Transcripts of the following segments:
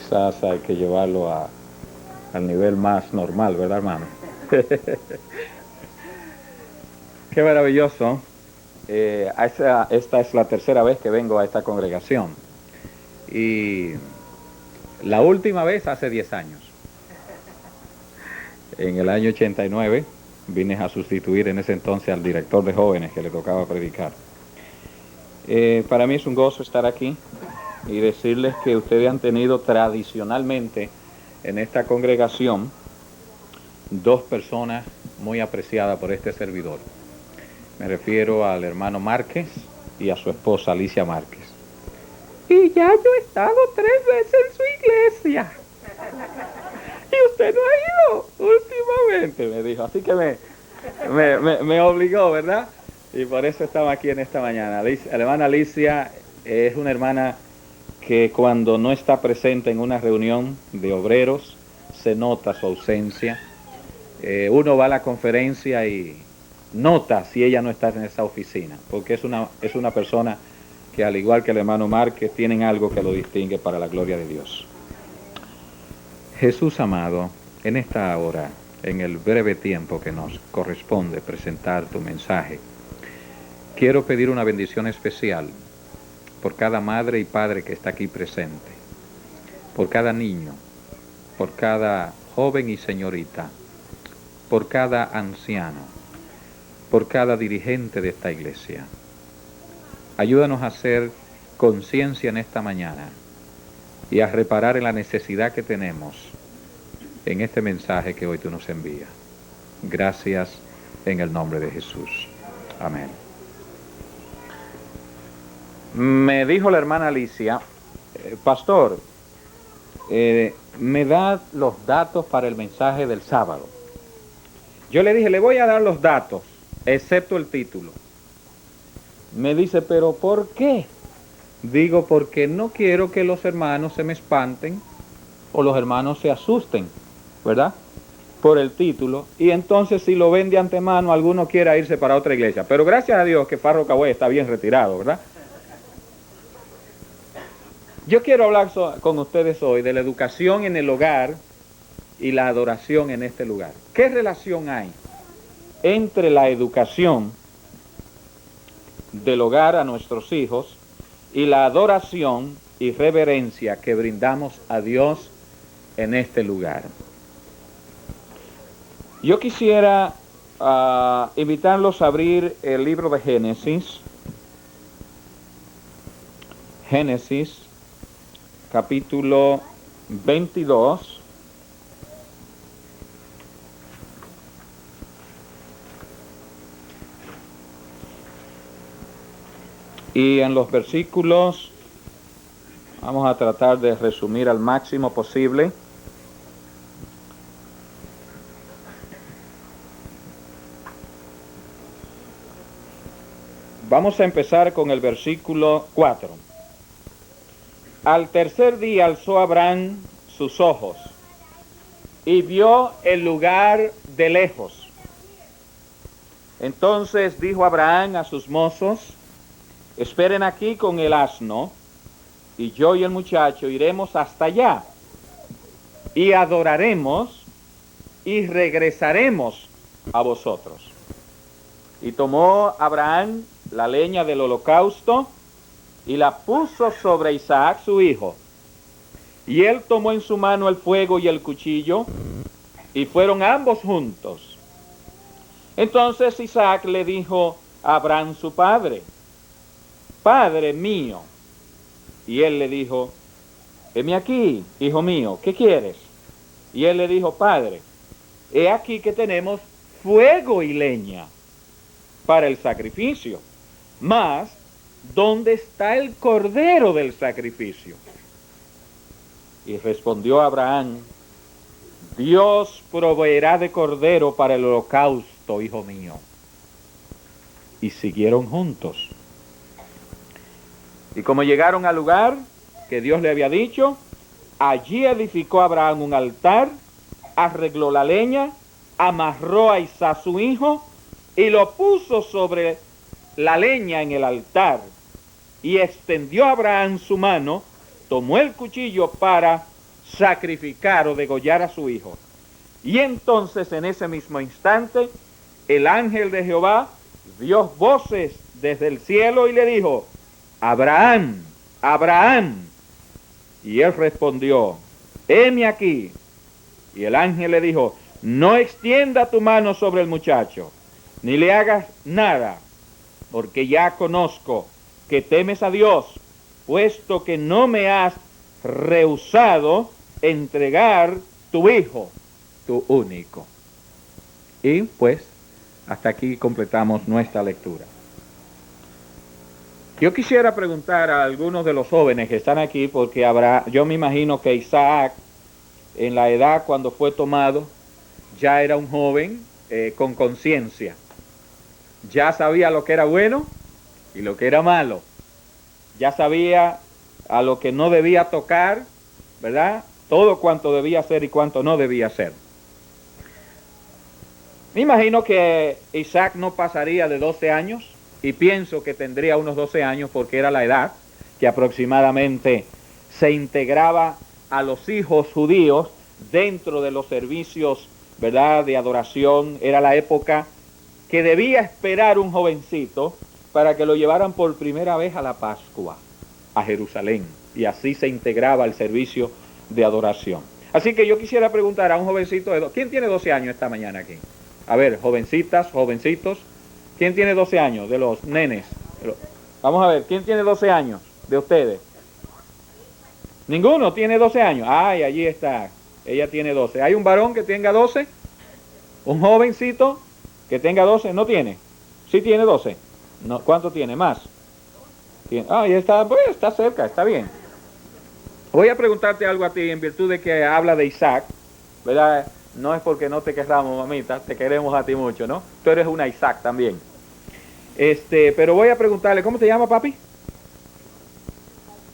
quizás hay que llevarlo al nivel más normal, ¿verdad, hermano? Qué maravilloso. Esta es la tercera vez que vengo a esta congregación. Y la última vez hace 10 años. En el año 89 vine a sustituir en ese entonces al director de jóvenes que le tocaba predicar. Para mí es un gozo estar aquí y decirles que ustedes han tenido tradicionalmente en esta congregación dos personas muy apreciadas por este servidor. Me refiero al hermano Márquez y a su esposa Alicia Márquez. Y ya yo he estado 3 veces en su iglesia. Y usted no ha ido últimamente, me dijo. Así que me obligó, ¿verdad? Y por eso estamos aquí en esta mañana. La hermana Alicia es una hermana que cuando no está presente en una reunión de obreros, se nota su ausencia. Uno va a la conferencia y nota si ella no está en esa oficina, porque es una persona que, al igual que el hermano Márquez, tienen algo que lo distingue para la gloria de Dios. Jesús amado, en esta hora, en el breve tiempo que nos corresponde presentar tu mensaje, quiero pedir una bendición especial por cada madre y padre que está aquí presente, por cada niño, por cada joven y señorita, por cada anciano, por cada dirigente de esta iglesia. Ayúdanos a hacer conciencia en esta mañana y a reparar en la necesidad que tenemos en este mensaje que hoy tú nos envías. Gracias en el nombre de Jesús. Amén. Me dijo la hermana Alicia, pastor, me da los datos para el mensaje del sábado. Yo le dije, le voy a dar los datos, excepto el título. Me dice, ¿pero por qué? Digo, porque no quiero que los hermanos se me espanten o los hermanos se asusten, ¿verdad? Por el título. Y entonces, si lo ven de antemano, alguno quiera irse para otra iglesia. Pero gracias a Dios que Farro Cahué está bien retirado, ¿verdad? Yo quiero hablar con ustedes hoy de la educación en el hogar y la adoración en este lugar. ¿Qué relación hay entre la educación del hogar a nuestros hijos y la adoración y reverencia que brindamos a Dios en este lugar? Yo quisiera invitarlos a abrir el libro de Génesis. Génesis, capítulo 22. Y en los versículos, vamos a tratar de resumir al máximo posible. Vamos a empezar con el versículo 4. Al tercer día alzó Abraham sus ojos y vio el lugar de lejos. Entonces dijo Abraham a sus mozos, esperen aquí con el asno, y yo y el muchacho iremos hasta allá, y adoraremos, y regresaremos a vosotros. Y tomó Abraham la leña del holocausto, y la puso sobre Isaac su hijo. Y él tomó en su mano el fuego y el cuchillo, y fueron ambos juntos. Entonces Isaac le dijo a Abraham su padre, Padre mío. Y él le dijo, heme aquí, hijo mío, ¿qué quieres? Y él le dijo, Padre, he aquí que tenemos fuego y leña para el sacrificio, mas ¿dónde está el cordero del sacrificio? Y respondió Abraham, Dios proveerá de cordero para el holocausto, hijo mío. Y siguieron juntos. Y como llegaron al lugar que Dios le había dicho, allí edificó Abraham un altar, arregló la leña, amarró a Isaac su hijo y lo puso sobre la leña en el altar. Y extendió Abraham su mano, tomó el cuchillo para sacrificar o degollar a su hijo. Y entonces en ese mismo instante el ángel de Jehová dio voces desde el cielo y le dijo: Abraham, Abraham. Y él respondió: heme aquí. Y el ángel le dijo: no extienda tu mano sobre el muchacho, ni le hagas nada, porque ya conozco que temes a Dios, puesto que no me has rehusado entregar tu hijo, tu único. Y pues, hasta aquí completamos nuestra lectura. Yo quisiera preguntar a algunos de los jóvenes que están aquí, porque yo me imagino que Isaac, en la edad cuando fue tomado, ya era un joven con conciencia. Ya sabía lo que era bueno y lo que era malo. Ya sabía a lo que no debía tocar, ¿verdad? Todo cuanto debía hacer y cuanto no debía hacer. Me imagino que Isaac no pasaría de 12 años, y pienso que tendría unos 12 años porque era la edad que aproximadamente se integraba a los hijos judíos dentro de los servicios, ¿verdad?, de adoración. Era la época que debía esperar un jovencito para que lo llevaran por primera vez a la Pascua, a Jerusalén, y así se integraba al servicio de adoración. Así que yo quisiera preguntar a un jovencito ¿quién tiene 12 años esta mañana aquí? A ver, jovencitas, jovencitos, ¿quién tiene 12 años de los nenes? Vamos a ver, ¿quién tiene 12 años de ustedes? ¿Ninguno tiene 12 años? Ay, allí está, ella tiene 12. ¿Hay un varón que tenga 12? ¿Un jovencito que tenga 12? ¿No tiene? ¿Sí tiene 12? No, ¿cuánto tiene? ¿Más? Ah, ya está, pues está cerca, está bien. Voy a preguntarte algo a ti en virtud de que habla de Isaac, ¿verdad? No es porque no te queramos, mamita, te queremos a ti mucho, ¿no? Tú eres una Isaac también. Pero voy a preguntarle, ¿cómo te llama, papi?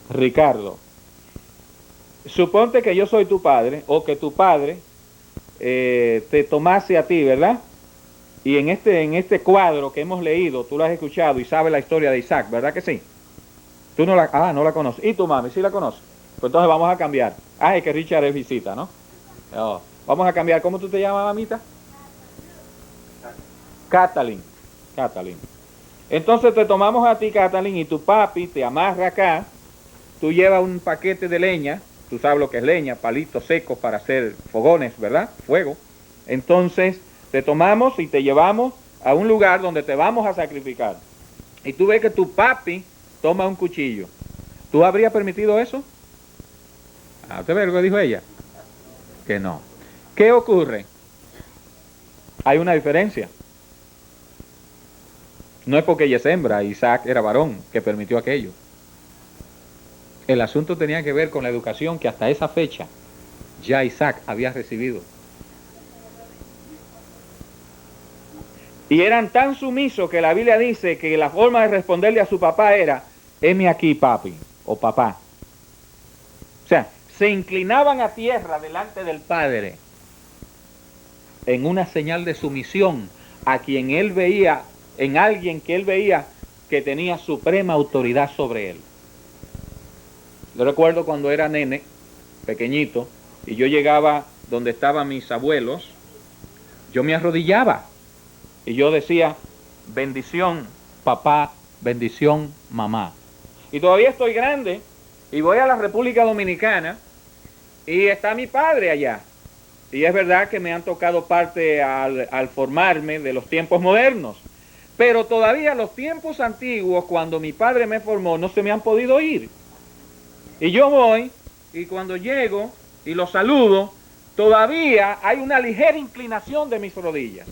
Ricardo. Suponte que yo soy tu padre, o que tu padre te tomase a ti, ¿verdad? Y en este cuadro que hemos leído, tú lo has escuchado y sabes la historia de Isaac, ¿verdad que sí? Tú no la conoces. ¿Y tu mami sí la conoce? Pues entonces vamos a cambiar. Es que Richard es visita, ¿no? Oh, vamos a cambiar. ¿Cómo tú te llamas, mamita? Catalin. Catalin. Entonces te tomamos a ti, Catalin, y tu papi te amarra acá. Tú llevas un paquete de leña. Tú sabes lo que es leña, palitos secos para hacer fogones, ¿verdad? Fuego. Entonces te tomamos y te llevamos a un lugar donde te vamos a sacrificar. Y tú ves que tu papi toma un cuchillo. ¿Tú habrías permitido eso? ¿Usted ve lo que dijo ella? Que no. ¿Qué ocurre? Hay una diferencia. No es porque ella es hembra, Isaac era varón que permitió aquello. El asunto tenía que ver con la educación que hasta esa fecha ya Isaac había recibido. Y eran tan sumisos que la Biblia dice que la forma de responderle a su papá era: heme aquí, papi, o papá. O sea, se inclinaban a tierra delante del padre en una señal de sumisión a quien él veía, en alguien que él veía que tenía suprema autoridad sobre él. Yo recuerdo cuando era nene, pequeñito, y yo llegaba donde estaban mis abuelos, yo me arrodillaba y yo decía: bendición papá, bendición mamá. Y todavía estoy grande y voy a la República Dominicana y está mi padre allá. Y es verdad que me han tocado parte al formarme de los tiempos modernos. Pero todavía los tiempos antiguos, cuando mi padre me formó, no se me han podido ir. Y yo voy, y cuando llego y lo saludo, todavía hay una ligera inclinación de mis rodillas.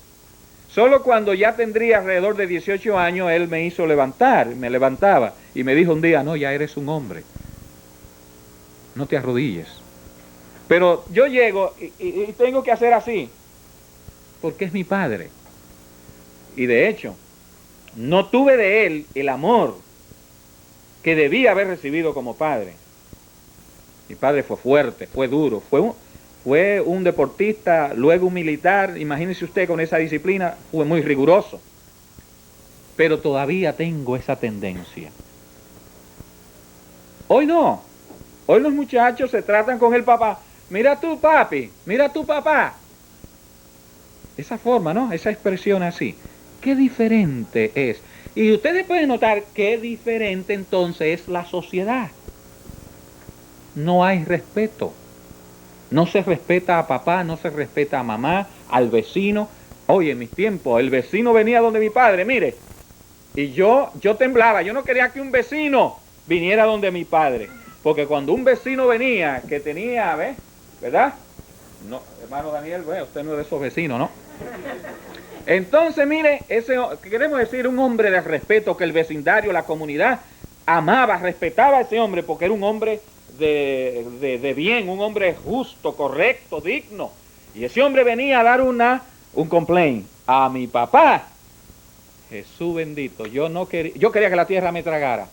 Solo cuando ya tendría alrededor de 18 años, él me hizo levantar, me levantaba, y me dijo un día: no, ya eres un hombre, no te arrodilles. Pero yo llego y tengo que hacer así, porque es mi padre. Y de hecho, no tuve de él el amor que debía haber recibido como padre. Mi padre fue fuerte, fue duro, fue un deportista, luego un militar. Imagínese usted con esa disciplina, fue muy riguroso. Pero todavía tengo esa tendencia. Hoy no. Hoy los muchachos se tratan con el papá: mira tú papi, mira tú papá. Esa forma, ¿no? Esa expresión así. Qué diferente es. Y ustedes pueden notar qué diferente entonces es la sociedad. No hay respeto. No se respeta a papá, no se respeta a mamá, al vecino. Oye, en mis tiempos, el vecino venía donde mi padre, mire. Y yo temblaba, yo no quería que un vecino viniera donde mi padre. Porque cuando un vecino venía, que tenía, ¿ves? ¿Verdad? No, hermano Daniel, bueno, usted no es de esos vecinos, ¿no? Entonces, mire, queremos decir, un hombre de respeto, que el vecindario, la comunidad, amaba, respetaba a ese hombre, porque era un hombre de bien, un hombre justo, correcto, digno. Y ese hombre venía a dar un complaint a mi papá. Jesús bendito, yo quería que la tierra me tragara.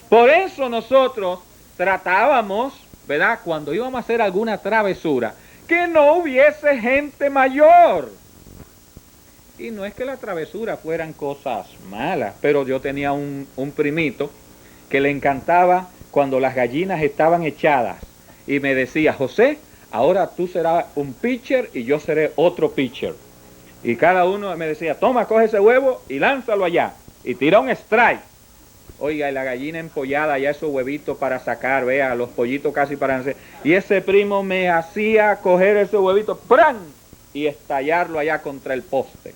Por eso nosotros tratábamos, ¿verdad?, cuando íbamos a hacer alguna travesura, que no hubiese gente mayor. Y no es que la travesura fueran cosas malas, pero yo tenía un primito que le encantaba cuando las gallinas estaban echadas y me decía, José, ahora tú serás un pitcher y yo seré otro pitcher. Y cada uno me decía, toma, coge ese huevo y lánzalo allá. Y tira un strike. Oiga, y la gallina empollada, ya esos huevitos para sacar, vea, los pollitos casi para nacer. Y ese primo me hacía coger ese huevito, ¡pran!, y estallarlo allá contra el poste.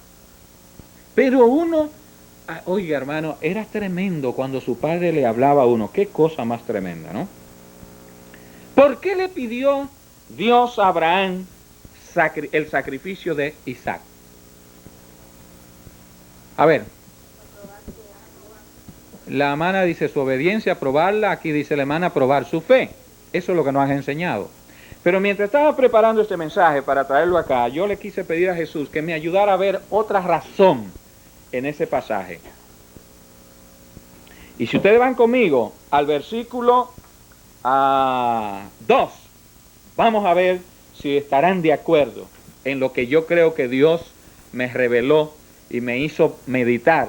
Pero uno, oiga hermano, era tremendo cuando su padre le hablaba a uno. Qué cosa más tremenda, ¿no? ¿Por qué le pidió Dios a Abraham el sacrificio de Isaac? A ver, la hermana dice su obediencia, probarla. Aquí dice la hermana probar su fe. Eso es lo que nos han enseñado. Pero mientras estaba preparando este mensaje para traerlo acá, yo le quise pedir a Jesús que me ayudara a ver otra razón en ese pasaje. Y si ustedes van conmigo al versículo 2, vamos a ver si estarán de acuerdo en lo que yo creo que Dios me reveló y me hizo meditar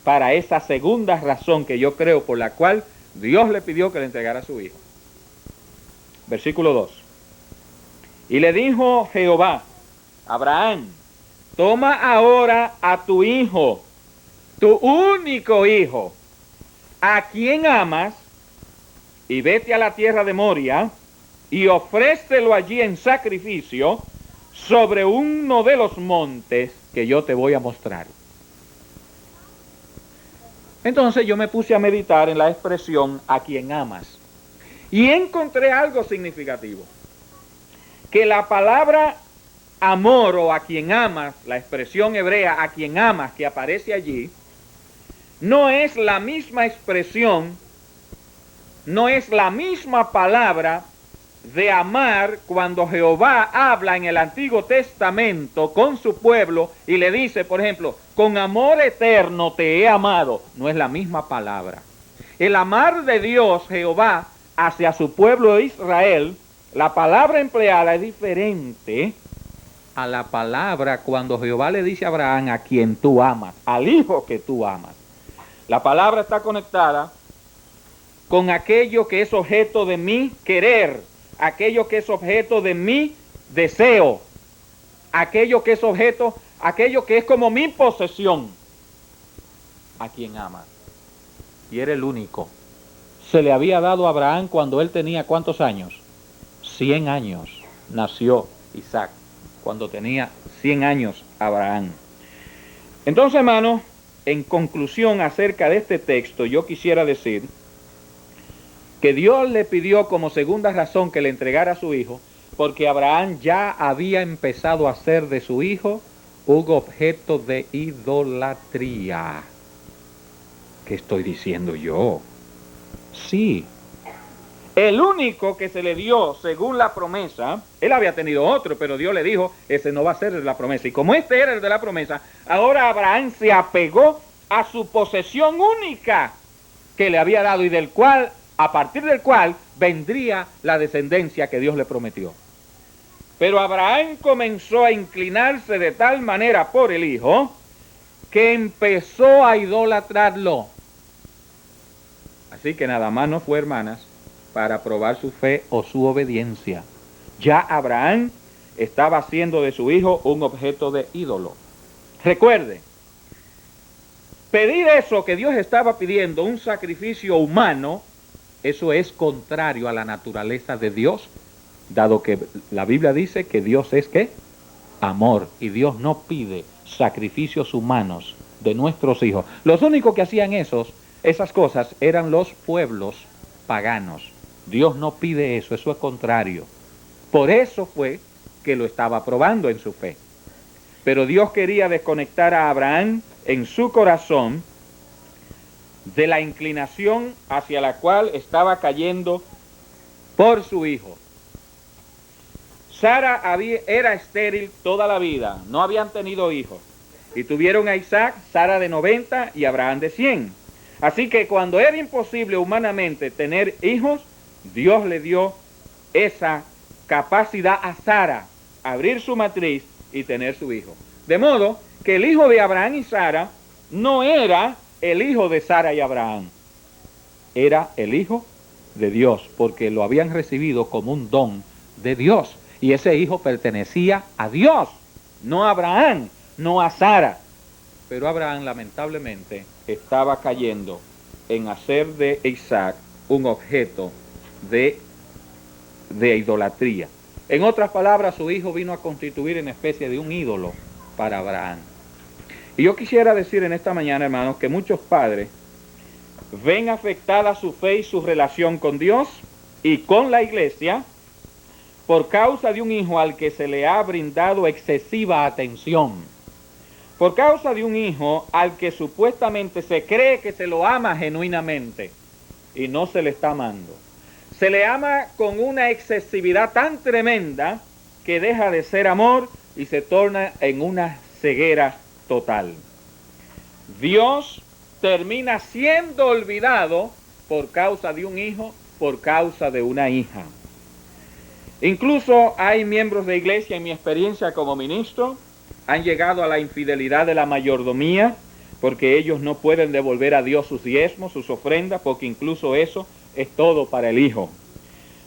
para esa segunda razón que yo creo por la cual Dios le pidió que le entregara a su hijo. Versículo 2. Y le dijo Jehová, Abraham, toma ahora a tu hijo, tu único hijo, a quien amas, y vete a la tierra de Moria, y ofrécelo allí en sacrificio sobre uno de los montes que yo te voy a mostrar. Entonces yo me puse a meditar en la expresión a quien amas. Y encontré algo significativo. Que la palabra amor o a quien amas, la expresión hebrea a quien amas que aparece allí, no es la misma expresión, no es la misma palabra de amar cuando Jehová habla en el Antiguo Testamento con su pueblo y le dice, por ejemplo, con amor eterno te he amado. No es la misma palabra. El amar de Dios, Jehová, hacia su pueblo de Israel, la palabra empleada es diferente a la palabra cuando Jehová le dice a Abraham a quien tú amas, al hijo que tú amas. La palabra está conectada con aquello que es objeto de mi querer, aquello que es objeto de mi deseo, aquello que es objeto, aquello que es como mi posesión, a quien amas. Y era el único. Se le había dado a Abraham cuando él tenía ¿cuántos años? 100 años. Nació Isaac cuando tenía 100 años Abraham. Entonces, hermano, en conclusión acerca de este texto, yo quisiera decir que Dios le pidió como segunda razón que le entregara a su hijo, porque Abraham ya había empezado a hacer de su hijo un objeto de idolatría. ¿Qué estoy diciendo yo? Sí. El único que se le dio según la promesa, él había tenido otro, pero Dios le dijo, ese no va a ser el de la promesa. Y como este era el de la promesa, ahora Abraham se apegó a su posesión única que le había dado y del cual, a partir del cual, vendría la descendencia que Dios le prometió. Pero Abraham comenzó a inclinarse de tal manera por el hijo que empezó a idolatrarlo. Así que nada más no fue, hermanas, para probar su fe o su obediencia. Ya Abraham estaba haciendo de su hijo un objeto de ídolo. Recuerde, pedir eso que Dios estaba pidiendo, un sacrificio humano, eso es contrario a la naturaleza de Dios, dado que la Biblia dice que Dios es ¿qué? Amor, y Dios no pide sacrificios humanos de nuestros hijos. Los únicos que hacían esas cosas eran los pueblos paganos. Dios no pide eso, eso es contrario. Por eso fue que lo estaba probando en su fe. Pero Dios quería desconectar a Abraham en su corazón de la inclinación hacia la cual estaba cayendo por su hijo. Sara era estéril toda la vida, no habían tenido hijos. Y tuvieron a Isaac, Sara de 90 y Abraham de 100. Así que cuando era imposible humanamente tener hijos, Dios le dio esa capacidad a Sara, abrir su matriz y tener su hijo. De modo que el hijo de Abraham y Sara no era el hijo de Sara y Abraham, era el hijo de Dios, porque lo habían recibido como un don de Dios. Y ese hijo pertenecía a Dios, no a Abraham, no a Sara. Pero Abraham lamentablemente estaba cayendo en hacer de Isaac un objeto de idolatría. En otras palabras, su hijo vino a constituir una especie de un ídolo para Abraham. Y yo quisiera decir en esta mañana, hermanos, que muchos padres ven afectada su fe y su relación con Dios y con la iglesia por causa de un hijo al que se le ha brindado excesiva atención. Por causa de un hijo al que supuestamente se cree que se lo ama genuinamente y no se le está amando. Se le ama con una excesividad tan tremenda que deja de ser amor y se torna en una ceguera total. Dios termina siendo olvidado por causa de un hijo, por causa de una hija. Incluso hay miembros de iglesia, en mi experiencia como ministro, han llegado a la infidelidad de la mayordomía, porque ellos no pueden devolver a Dios sus diezmos, sus ofrendas, porque incluso eso es todo para el hijo.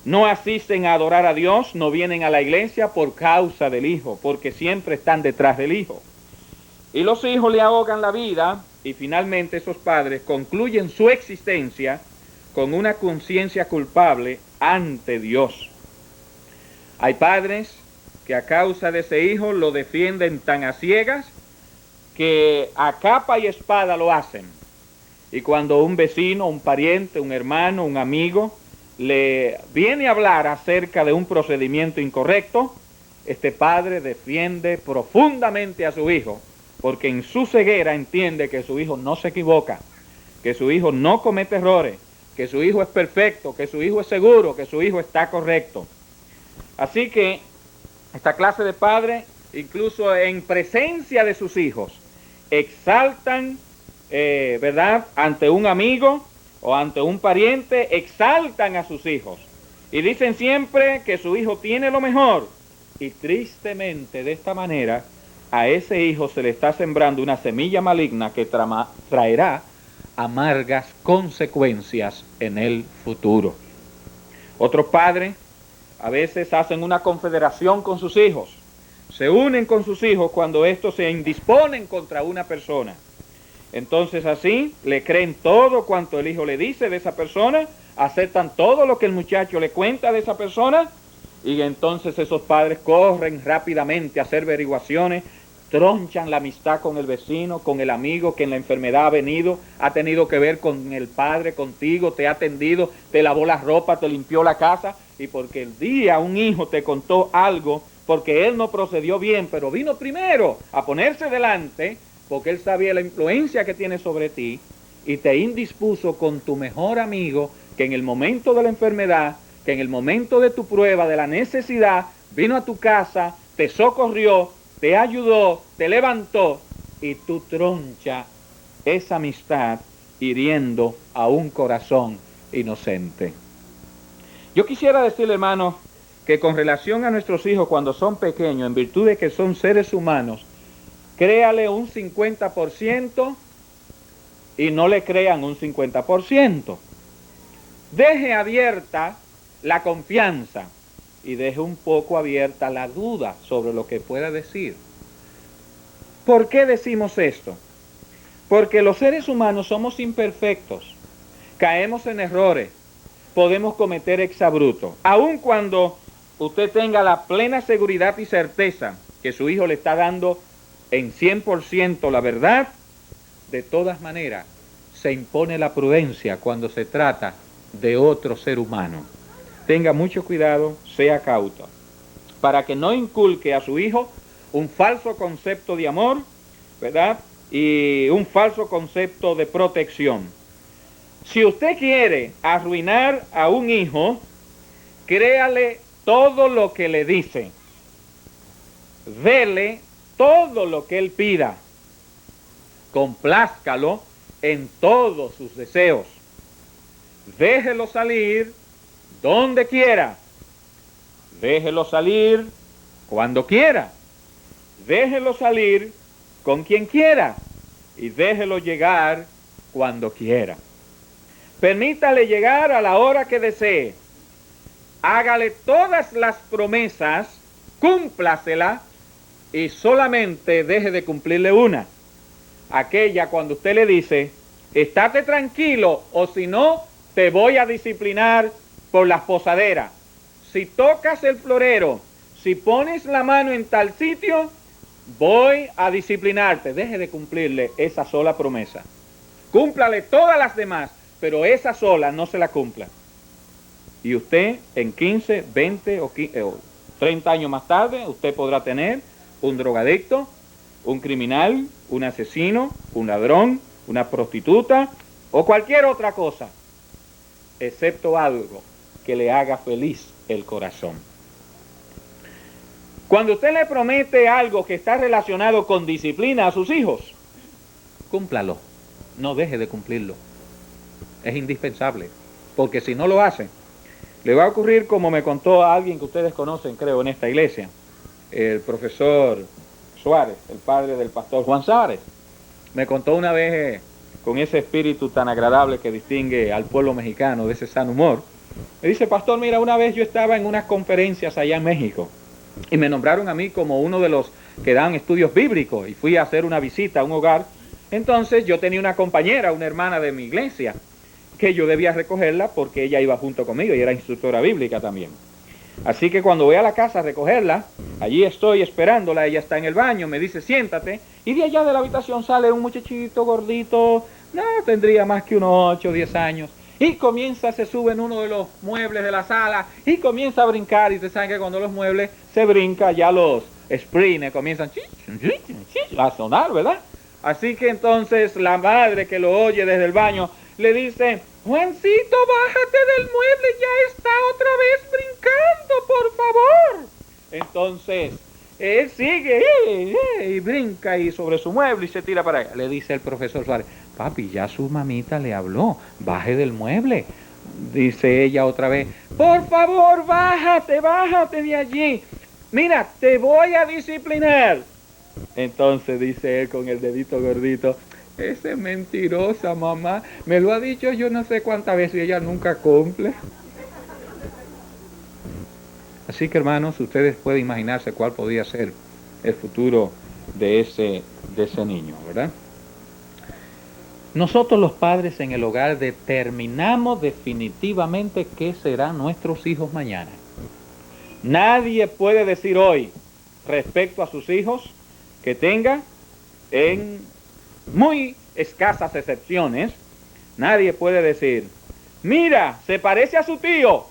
No asisten a adorar a Dios, no vienen a la iglesia por causa del hijo, porque siempre están detrás del hijo. Y los hijos le ahogan la vida, y finalmente esos padres concluyen su existencia con una conciencia culpable ante Dios. Hay padres que a causa de ese hijo lo defienden tan a ciegas que a capa y espada lo hacen. Y cuando un vecino, un pariente, un hermano, un amigo le viene a hablar acerca de un procedimiento incorrecto, este padre defiende profundamente a su hijo, porque en su ceguera entiende que su hijo no se equivoca, que su hijo no comete errores, que su hijo es perfecto, que su hijo es seguro, que su hijo está correcto. Así que esta clase de padres, incluso en presencia de sus hijos, exaltan, ¿verdad?, ante un amigo o ante un pariente, exaltan a sus hijos y dicen siempre que su hijo tiene lo mejor, y tristemente de esta manera a ese hijo se le está sembrando una semilla maligna que traerá amargas consecuencias en el futuro. Otros padres a veces hacen una confederación con sus hijos, se unen con sus hijos cuando estos se indisponen contra una persona. Entonces así le creen todo cuanto el hijo le dice de esa persona, aceptan todo lo que el muchacho le cuenta de esa persona, y entonces esos padres corren rápidamente a hacer averiguaciones, tronchan la amistad con el vecino, con el amigo que en la enfermedad ha venido, ha tenido que ver con el padre, contigo, te ha atendido, te lavó la ropa, te limpió la casa, y porque el día un hijo te contó algo, porque él no procedió bien, pero vino primero a ponerse delante, porque él sabía la influencia que tiene sobre ti, y te indispuso con tu mejor amigo, que en el momento de la enfermedad, que en el momento de tu prueba, de la necesidad, vino a tu casa, te socorrió, te ayudó, te levantó, y tú troncha esa amistad hiriendo a un corazón inocente. Yo quisiera decirle, hermanos, que con relación a nuestros hijos cuando son pequeños, en virtud de que son seres humanos, créale un 50% y no le crean un 50%. Deje abierta la confianza y deje un poco abierta la duda sobre lo que pueda decir. ¿Por qué decimos esto? Porque los seres humanos somos imperfectos, caemos en errores, podemos cometer exabruptos. Aun cuando usted tenga la plena seguridad y certeza que su hijo le está dando en 100% la verdad, de todas maneras se impone la prudencia cuando se trata de otro ser humano. Tenga mucho cuidado, sea cauto, para que no inculque a su hijo un falso concepto de amor, ¿verdad? Y un falso concepto de protección. Si usted quiere arruinar a un hijo, créale todo lo que le dice. Dele todo lo que él pida. Complázcalo en todos sus deseos. Déjelo salir donde quiera. Déjelo salir cuando quiera. Déjelo salir con quien quiera. Y déjelo llegar cuando quiera. Permítale llegar a la hora que desee. Hágale todas las promesas, cúmplasela y solamente deje de cumplirle una. Aquella cuando usted le dice, estate tranquilo o si no, te voy a disciplinar por las posaderas. Si tocas el florero, si pones la mano en tal sitio, voy a disciplinarte. Deje de cumplirle esa sola promesa. Cúmplale todas las demás, pero esa sola no se la cumpla. Y usted en 15, 20 o 30 años más tarde, usted podrá tener un drogadicto, un criminal, un asesino, un ladrón, una prostituta o cualquier otra cosa, excepto algo que le haga feliz el corazón. Cuando usted le promete algo que está relacionado con disciplina a sus hijos, cúmplalo, no deje de cumplirlo. Es indispensable, porque si no lo hace, le va a ocurrir como me contó a alguien que ustedes conocen, creo, en esta iglesia, el profesor Suárez, el padre del pastor Juan Suárez. Me contó una vez, con ese espíritu tan agradable que distingue al pueblo mexicano, de ese sano humor, me dice, pastor, mira, una vez yo estaba en unas conferencias allá en México, y me nombraron a mí como uno de los que dan estudios bíblicos, y fui a hacer una visita a un hogar. Entonces yo tenía una compañera, una hermana de mi iglesia, que yo debía recogerla porque ella iba junto conmigo y era instructora bíblica también. Así que cuando voy a la casa a recogerla, allí estoy esperándola, ella está en el baño, me dice siéntate, y de allá de la habitación sale un muchachito gordito, no tendría más que unos 8 o 10 años, y se sube en uno de los muebles de la sala, y comienza a brincar, y ustedes saben que cuando los muebles se brinca, ya los springs comienzan a sonar, ¿verdad? Así que entonces la madre que lo oye desde el baño, le dice, Juancito, bájate del mueble, ya está otra vez brincando, por favor. Entonces, él sigue y brinca y sobre su mueble y se tira para allá. Le dice el profesor Suárez, papi, ya su mamita le habló, baje del mueble. Dice ella otra vez, por favor, bájate de allí. Mira, te voy a disciplinar. Entonces dice él con el dedito gordito, esa es mentirosa, mamá. Me lo ha dicho yo no sé cuántas veces y ella nunca cumple. Así que, hermanos, ustedes pueden imaginarse cuál podría ser el futuro de ese niño, ¿verdad? Nosotros los padres en el hogar determinamos definitivamente qué serán nuestros hijos mañana. Nadie puede decir hoy respecto a sus hijos que tenga en muy escasas excepciones, nadie puede decir, mira, se parece a su tío.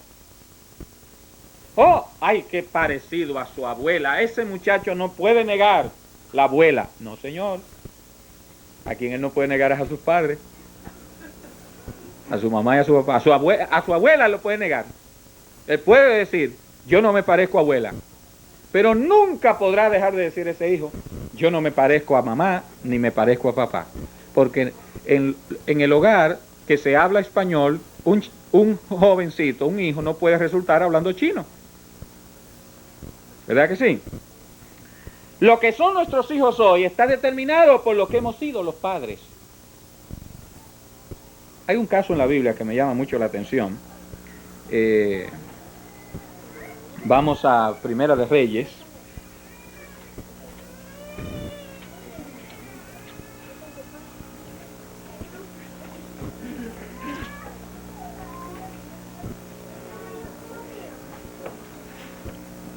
Oh, ay, qué parecido a su abuela. Ese muchacho no puede negar la abuela. No, señor. A quien él no puede negar es a sus padres. A su mamá y a su papá. A su abuela lo puede negar. Él puede decir, yo no me parezco a abuela. Pero nunca podrá dejar de decir ese hijo, yo no me parezco a mamá ni me parezco a papá. Porque en el hogar que se habla español, un jovencito, un hijo, no puede resultar hablando chino. ¿Verdad que sí? Lo que son nuestros hijos hoy está determinado por lo que hemos sido los padres. Hay un caso en la Biblia que me llama mucho la atención. Vamos a Primera de Reyes.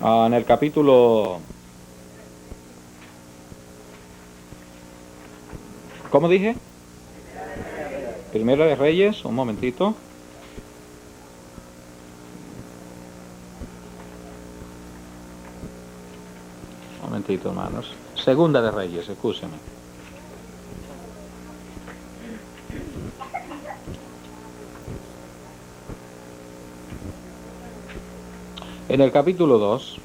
En el capítulo... ¿Cómo dije? Primera de Reyes, un momentito. Un momentito, hermanos. Segunda de Reyes, escúcheme. En el capítulo 2,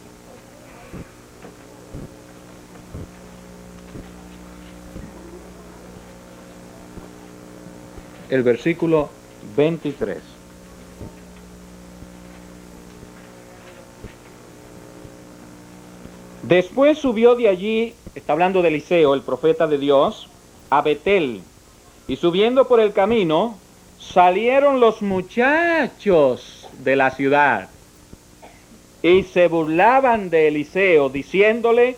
el versículo 23. Después subió de allí, está hablando de Eliseo, el profeta de Dios, a Betel, y subiendo por el camino, salieron los muchachos de la ciudad, y se burlaban de Eliseo, diciéndole,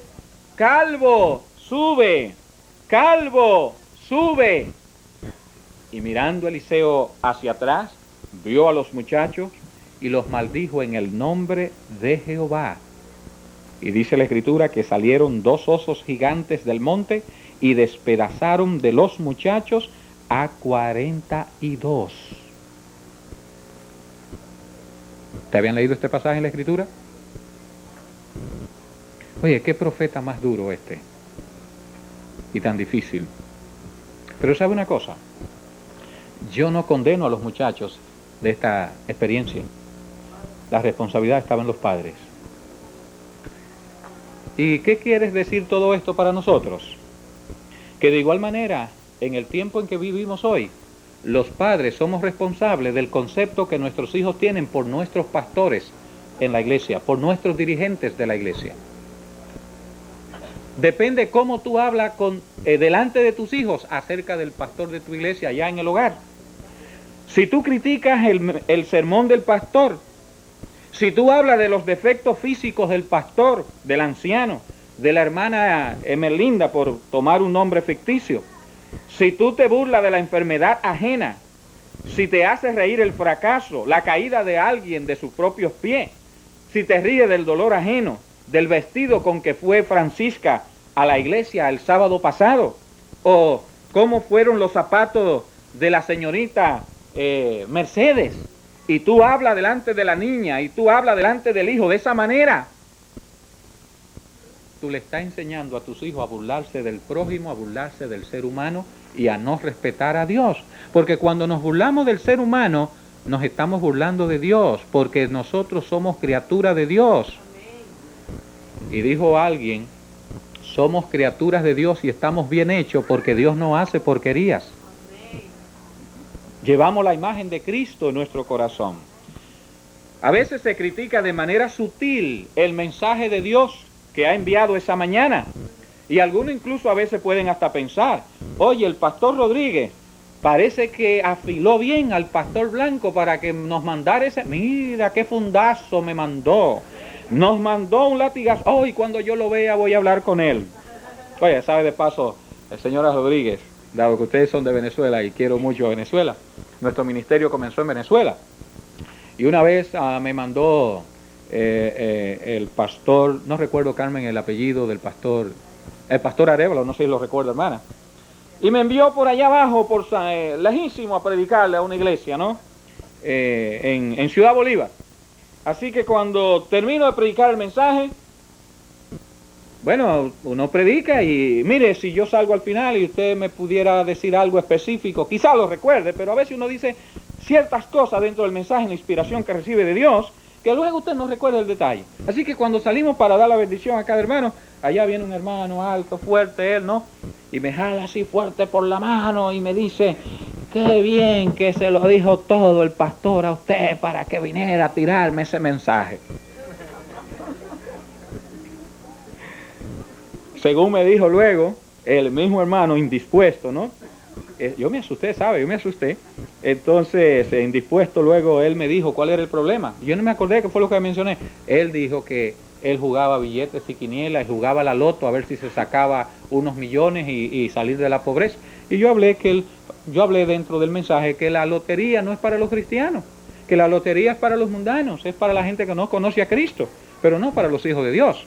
calvo, sube, calvo, sube. Y mirando Eliseo hacia atrás, vio a los muchachos y los maldijo en el nombre de Jehová. Y dice la Escritura que salieron 2 osos gigantes del monte y despedazaron de los muchachos a 42. ¿Te habían leído este pasaje en la Escritura? Oye, qué profeta más duro este. Y tan difícil. Pero ¿sabe una cosa? Yo no condeno a los muchachos de esta experiencia. La responsabilidad estaba en los padres. ¿Y qué quieres decir todo esto para nosotros? Que de igual manera, en el tiempo en que vivimos hoy, los padres somos responsables del concepto que nuestros hijos tienen por nuestros pastores en la iglesia, por nuestros dirigentes de la iglesia. Depende cómo tú hablas delante de tus hijos acerca del pastor de tu iglesia allá en el hogar. Si tú criticas el sermón del pastor, si tú hablas de los defectos físicos del pastor, del anciano, de la hermana Emelinda, por tomar un nombre ficticio, si tú te burlas de la enfermedad ajena, si te hace reír el fracaso, la caída de alguien de sus propios pies, si te ríes del dolor ajeno, del vestido con que fue Francisca a la iglesia el sábado pasado, o cómo fueron los zapatos de la señorita Mercedes, y tú hablas delante de la niña, y tú hablas delante del hijo de esa manera, tú le estás enseñando a tus hijos a burlarse del prójimo, a burlarse del ser humano y a no respetar a Dios. Porque cuando nos burlamos del ser humano, nos estamos burlando de Dios, porque nosotros somos criaturas de Dios. Y dijo alguien, somos criaturas de Dios y estamos bien hechos porque Dios no hace porquerías. Llevamos la imagen de Cristo en nuestro corazón. A veces se critica de manera sutil el mensaje de Dios que ha enviado esa mañana. Y algunos incluso a veces pueden hasta pensar, oye, el pastor Rodríguez parece que afiló bien al pastor Blanco para que nos mandara ese... Mira, qué fundazo me mandó. Nos mandó un latigazo. Hoy cuando yo lo vea voy a hablar con él. Oye, sabe de paso, el señor Rodríguez, dado que ustedes son de Venezuela y quiero mucho a Venezuela, nuestro ministerio comenzó en Venezuela. Y una vez me mandó el pastor, no recuerdo, Carmen, el apellido del pastor, el pastor Arevalo, no sé si lo recuerda, hermana. Y me envió por allá abajo, por lejísimo, a predicarle a una iglesia, ¿no? En Ciudad Bolívar. Así que cuando termino de predicar el mensaje, bueno, uno predica y mire, si yo salgo al final y usted me pudiera decir algo específico, quizá lo recuerde, pero a veces uno dice ciertas cosas dentro del mensaje, la inspiración que recibe de Dios, que luego usted no recuerda el detalle. Así que cuando salimos para dar la bendición a cada hermano, allá viene un hermano alto, fuerte, él, ¿no? Y me jala así fuerte por la mano y me dice, qué bien que se lo dijo todo el pastor a usted para que viniera a tirarme ese mensaje. Según me dijo luego, el mismo hermano indispuesto, ¿no? Yo me asusté, ¿sabe? Yo me asusté. Entonces, indispuesto, luego él me dijo cuál era el problema. Yo no me acordé qué fue lo que mencioné. Él dijo que él jugaba billetes y quinielas y jugaba la loto a ver si se sacaba unos millones y salir de la pobreza. Y yo hablé dentro del mensaje que la lotería no es para los cristianos, que la lotería es para los mundanos, es para la gente que no conoce a Cristo, pero no para los hijos de Dios.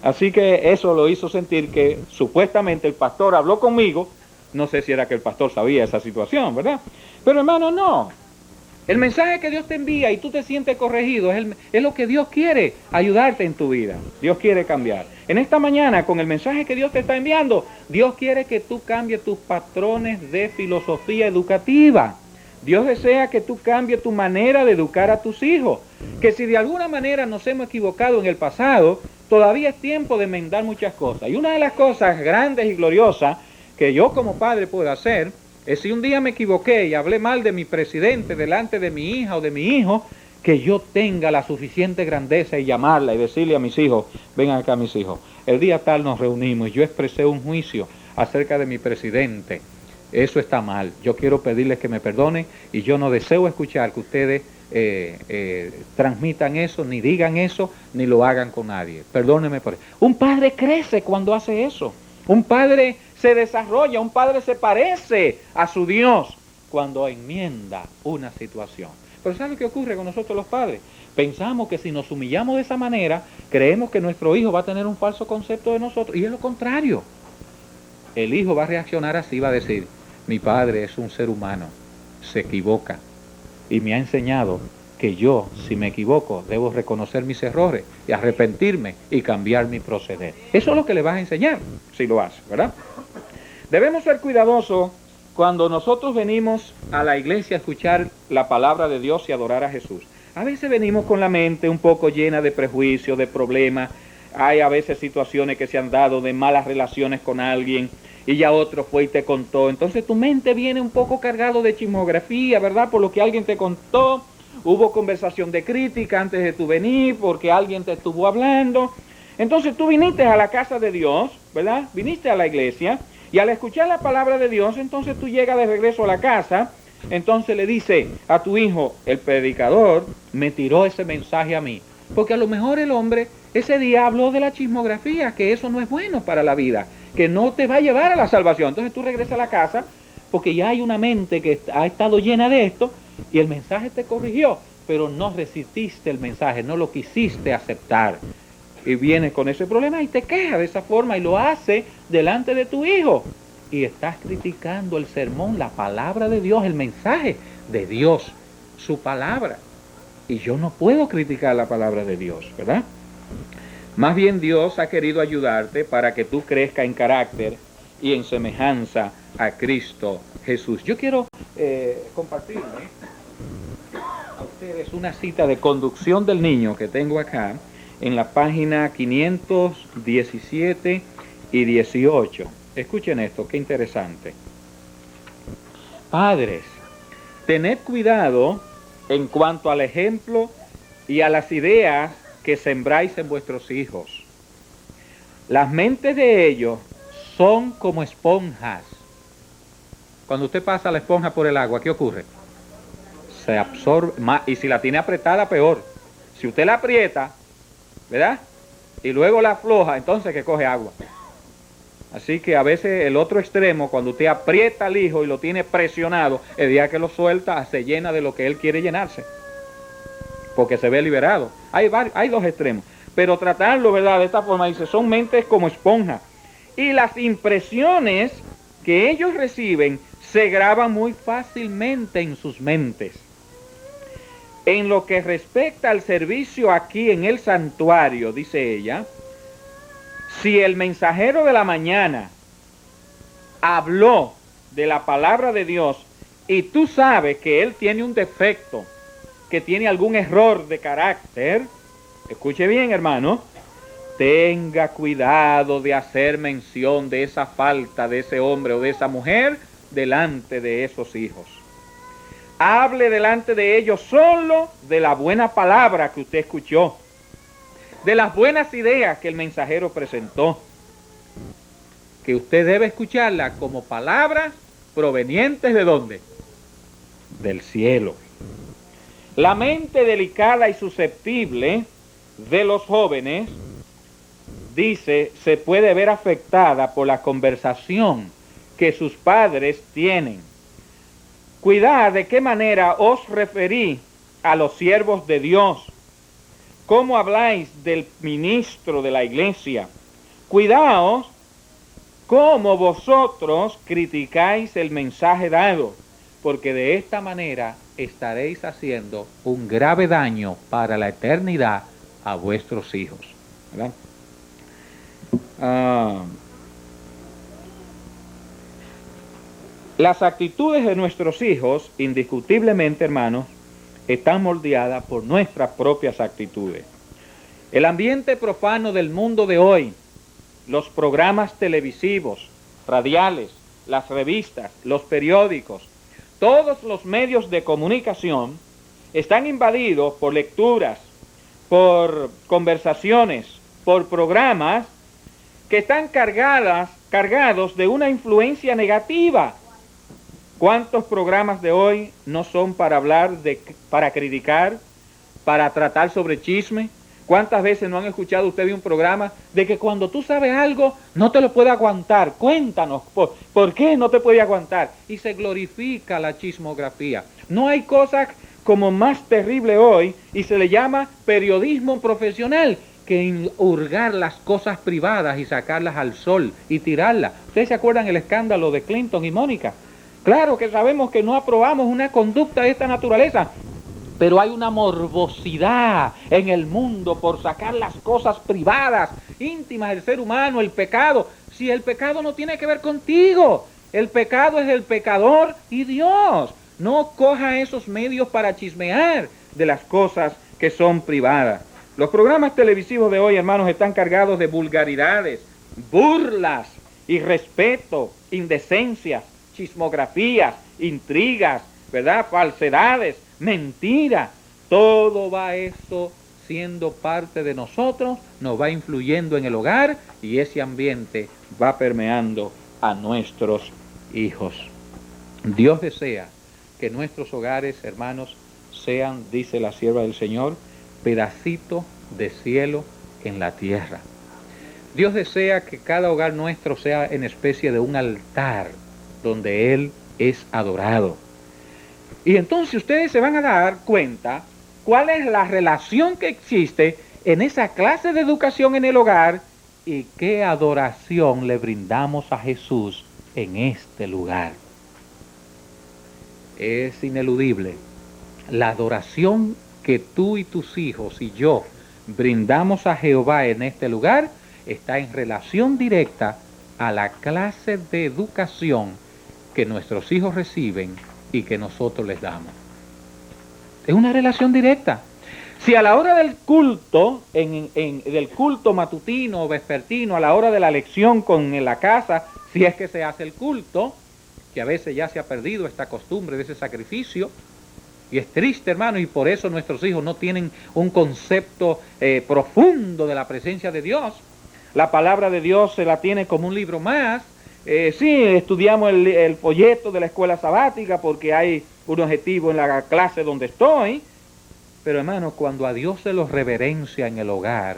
Así que eso lo hizo sentir que supuestamente el pastor habló conmigo. No sé si era que el pastor sabía esa situación, ¿verdad? Pero hermano, no. El mensaje que Dios te envía y tú te sientes corregido es lo que Dios quiere ayudarte en tu vida. Dios quiere cambiar. En esta mañana, con el mensaje que Dios te está enviando, Dios quiere que tú cambies tus patrones de filosofía educativa. Dios desea que tú cambies tu manera de educar a tus hijos. Que si de alguna manera nos hemos equivocado en el pasado, todavía es tiempo de enmendar muchas cosas. Y una de las cosas grandes y gloriosas que yo como padre puedo hacer es, si un día me equivoqué y hablé mal de mi presidente delante de mi hija o de mi hijo, que yo tenga la suficiente grandeza y llamarla y decirle a mis hijos: vengan acá mis hijos, el día tal nos reunimos y yo expresé un juicio acerca de mi presidente. Eso está mal. Yo quiero pedirles que me perdonen y yo no deseo escuchar que ustedes transmitan eso, ni digan eso, ni lo hagan con nadie. Perdónenme por eso. Un padre crece cuando hace eso. Un padre se desarrolla, un padre se parece a su Dios cuando enmienda una situación. Pero ¿sabe qué ocurre con nosotros los padres? Pensamos que si nos humillamos de esa manera, creemos que nuestro hijo va a tener un falso concepto de nosotros. Y es lo contrario. El hijo va a reaccionar así, va a decir: mi padre es un ser humano, se equivoca. Y me ha enseñado que yo, si me equivoco, debo reconocer mis errores y arrepentirme y cambiar mi proceder. Eso es lo que le vas a enseñar, si lo hace, ¿verdad? Debemos ser cuidadosos cuando nosotros venimos a la iglesia a escuchar la palabra de Dios y adorar a Jesús. A veces venimos con la mente un poco llena de prejuicios, de problemas. Hay a veces situaciones que se han dado de malas relaciones con alguien y ya otro fue y te contó. Entonces tu mente viene un poco cargado de chismografía, ¿verdad? Por lo que alguien te contó. Hubo conversación de crítica antes de tu venir porque alguien te estuvo hablando. Entonces tú viniste a la casa de Dios, ¿verdad? Viniste a la iglesia y al escuchar la palabra de Dios, entonces tú llegas de regreso a la casa. Entonces le dice a tu hijo: el predicador me tiró ese mensaje a mí. Porque a lo mejor el hombre ese día habló de la chismografía, que eso no es bueno para la vida, que no te va a llevar a la salvación. Entonces tú regresas a la casa porque ya hay una mente que ha estado llena de esto y el mensaje te corrigió, pero no resististe el mensaje, no lo quisiste aceptar. Y vienes con ese problema y te quejas de esa forma y lo hace delante de tu hijo. Y estás criticando el sermón, la palabra de Dios, el mensaje de Dios, su palabra. Y yo no puedo criticar la palabra de Dios, ¿verdad? Más bien Dios ha querido ayudarte para que tú crezcas en carácter y en semejanza a Cristo Jesús. Yo quiero compartirle a ustedes una cita de conducción del niño que tengo acá en la página 517 y 18. Escuchen esto, qué interesante. Padres, tened cuidado en cuanto al ejemplo y a las ideas que sembráis en vuestros hijos. Las mentes de ellos son como esponjas. Cuando usted pasa la esponja por el agua, ¿qué ocurre? Se absorbe más, y si la tiene apretada, peor. Si usted la aprieta, ¿verdad? Y luego la afloja, entonces que coge agua. Así que a veces el otro extremo, cuando usted aprieta al hijo y lo tiene presionado, el día que lo suelta se llena de lo que él quiere llenarse, porque se ve liberado. Hay dos extremos, pero tratarlo, ¿verdad? De esta forma, dice, son mentes como esponjas. Y las impresiones que ellos reciben se graban muy fácilmente en sus mentes. En lo que respecta al servicio aquí en el santuario, dice ella, si el mensajero de la mañana habló de la palabra de Dios y tú sabes que él tiene un defecto, que tiene algún error de carácter, escuche bien, hermano, tenga cuidado de hacer mención de esa falta de ese hombre o de esa mujer delante de esos hijos. Hable delante de ellos solo de la buena palabra que usted escuchó, de las buenas ideas que el mensajero presentó, que usted debe escucharla como palabra provenientes ¿de dónde? Del cielo. La mente delicada y susceptible de los jóvenes, dice, se puede ver afectada por la conversación que sus padres tienen. Cuidad de qué manera os referí a los siervos de Dios, cómo habláis del ministro de la iglesia. Cuidaos cómo vosotros criticáis el mensaje dado, porque de esta manera estaréis haciendo un grave daño para la eternidad a vuestros hijos. ¿Verdad? Las actitudes de nuestros hijos, indiscutiblemente, hermanos, están moldeadas por nuestras propias actitudes. El ambiente profano del mundo de hoy, los programas televisivos, radiales, las revistas, los periódicos, todos los medios de comunicación están invadidos por lecturas, por conversaciones, por programas que están cargados de una influencia negativa. ¿Cuántos programas de hoy no son para hablar, para criticar, para tratar sobre chisme? ¿Cuántas veces no han escuchado ustedes un programa de que cuando tú sabes algo no te lo puedes aguantar? Cuéntanos, ¿por qué no te puede aguantar? Y se glorifica la chismografía. No hay cosa como más terrible hoy y se le llama periodismo profesional que hurgar las cosas privadas y sacarlas al sol y tirarlas. ¿Ustedes se acuerdan el escándalo de Clinton y Mónica? Claro que sabemos que no aprobamos una conducta de esta naturaleza, pero hay una morbosidad en el mundo por sacar las cosas privadas, íntimas del ser humano, el pecado. Si el pecado no tiene que ver contigo, el pecado es del pecador y Dios. No coja esos medios para chismear de las cosas que son privadas. Los programas televisivos de hoy, hermanos, están cargados de vulgaridades, burlas, irrespeto, indecencias, chismografías, intrigas, ¿verdad? Falsedades, mentiras. Todo va eso siendo parte de nosotros, nos va influyendo en el hogar y ese ambiente va permeando a nuestros hijos. Dios desea que nuestros hogares, hermanos, sean, dice la sierva del Señor, pedacito de cielo en la tierra. Dios desea que cada hogar nuestro sea en especie de un altar donde Él es adorado. Y entonces ustedes se van a dar cuenta cuál es la relación que existe en esa clase de educación en el hogar y qué adoración le brindamos a Jesús en este lugar. Es ineludible. La adoración que tú y tus hijos y yo brindamos a Jehová en este lugar está en relación directa a la clase de educación que nuestros hijos reciben y que nosotros les damos. Es una relación directa. Si a la hora del culto, del culto matutino o vespertino, a la hora de la lección en la casa, si es que se hace el culto, que a veces ya se ha perdido esta costumbre de ese sacrificio, y es triste, hermano, y por eso nuestros hijos no tienen un concepto profundo de la presencia de Dios. La palabra de Dios se la tiene como un libro más. Sí, estudiamos el folleto de la escuela sabática porque hay un objetivo en la clase donde estoy. Pero hermano, cuando a Dios se los reverencia en el hogar,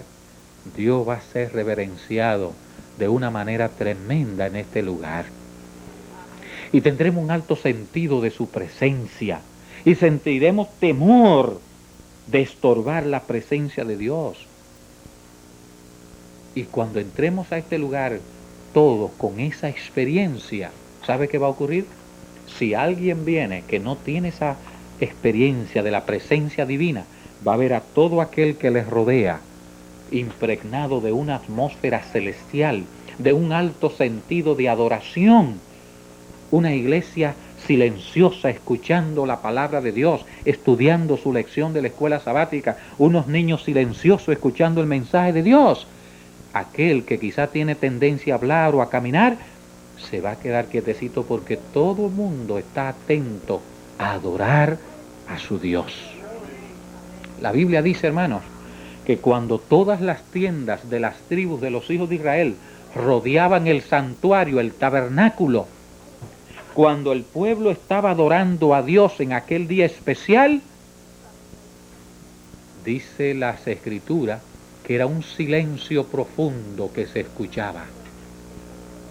Dios va a ser reverenciado de una manera tremenda en este lugar. Y tendremos un alto sentido de su presencia. Y sentiremos temor de estorbar la presencia de Dios. Y cuando entremos a este lugar, todos con esa experiencia, ¿sabe qué va a ocurrir? Si alguien viene que no tiene esa experiencia de la presencia divina, va a ver a todo aquel que les rodea impregnado de una atmósfera celestial, de un alto sentido de adoración. Una iglesia silenciosa, escuchando la palabra de Dios, estudiando su lección de la escuela sabática, unos niños silenciosos escuchando el mensaje de Dios. Aquel que quizá tiene tendencia a hablar o a caminar, se va a quedar quietecito porque todo el mundo está atento a adorar a su Dios. La Biblia dice, hermanos, que cuando todas las tiendas de las tribus de los hijos de Israel rodeaban el santuario, el tabernáculo, cuando el pueblo estaba adorando a Dios en aquel día especial, dice las Escrituras que era un silencio profundo que se escuchaba.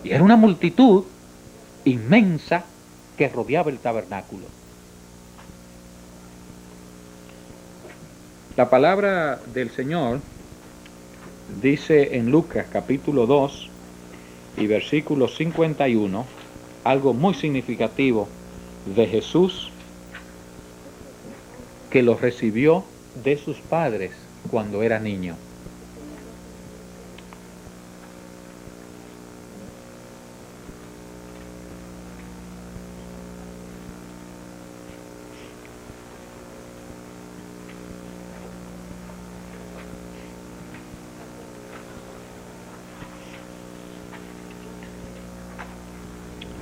Y era una multitud inmensa que rodeaba el tabernáculo. La palabra del Señor dice en Lucas capítulo 2 y versículo 51, algo muy significativo de Jesús, que lo recibió de sus padres cuando era niño.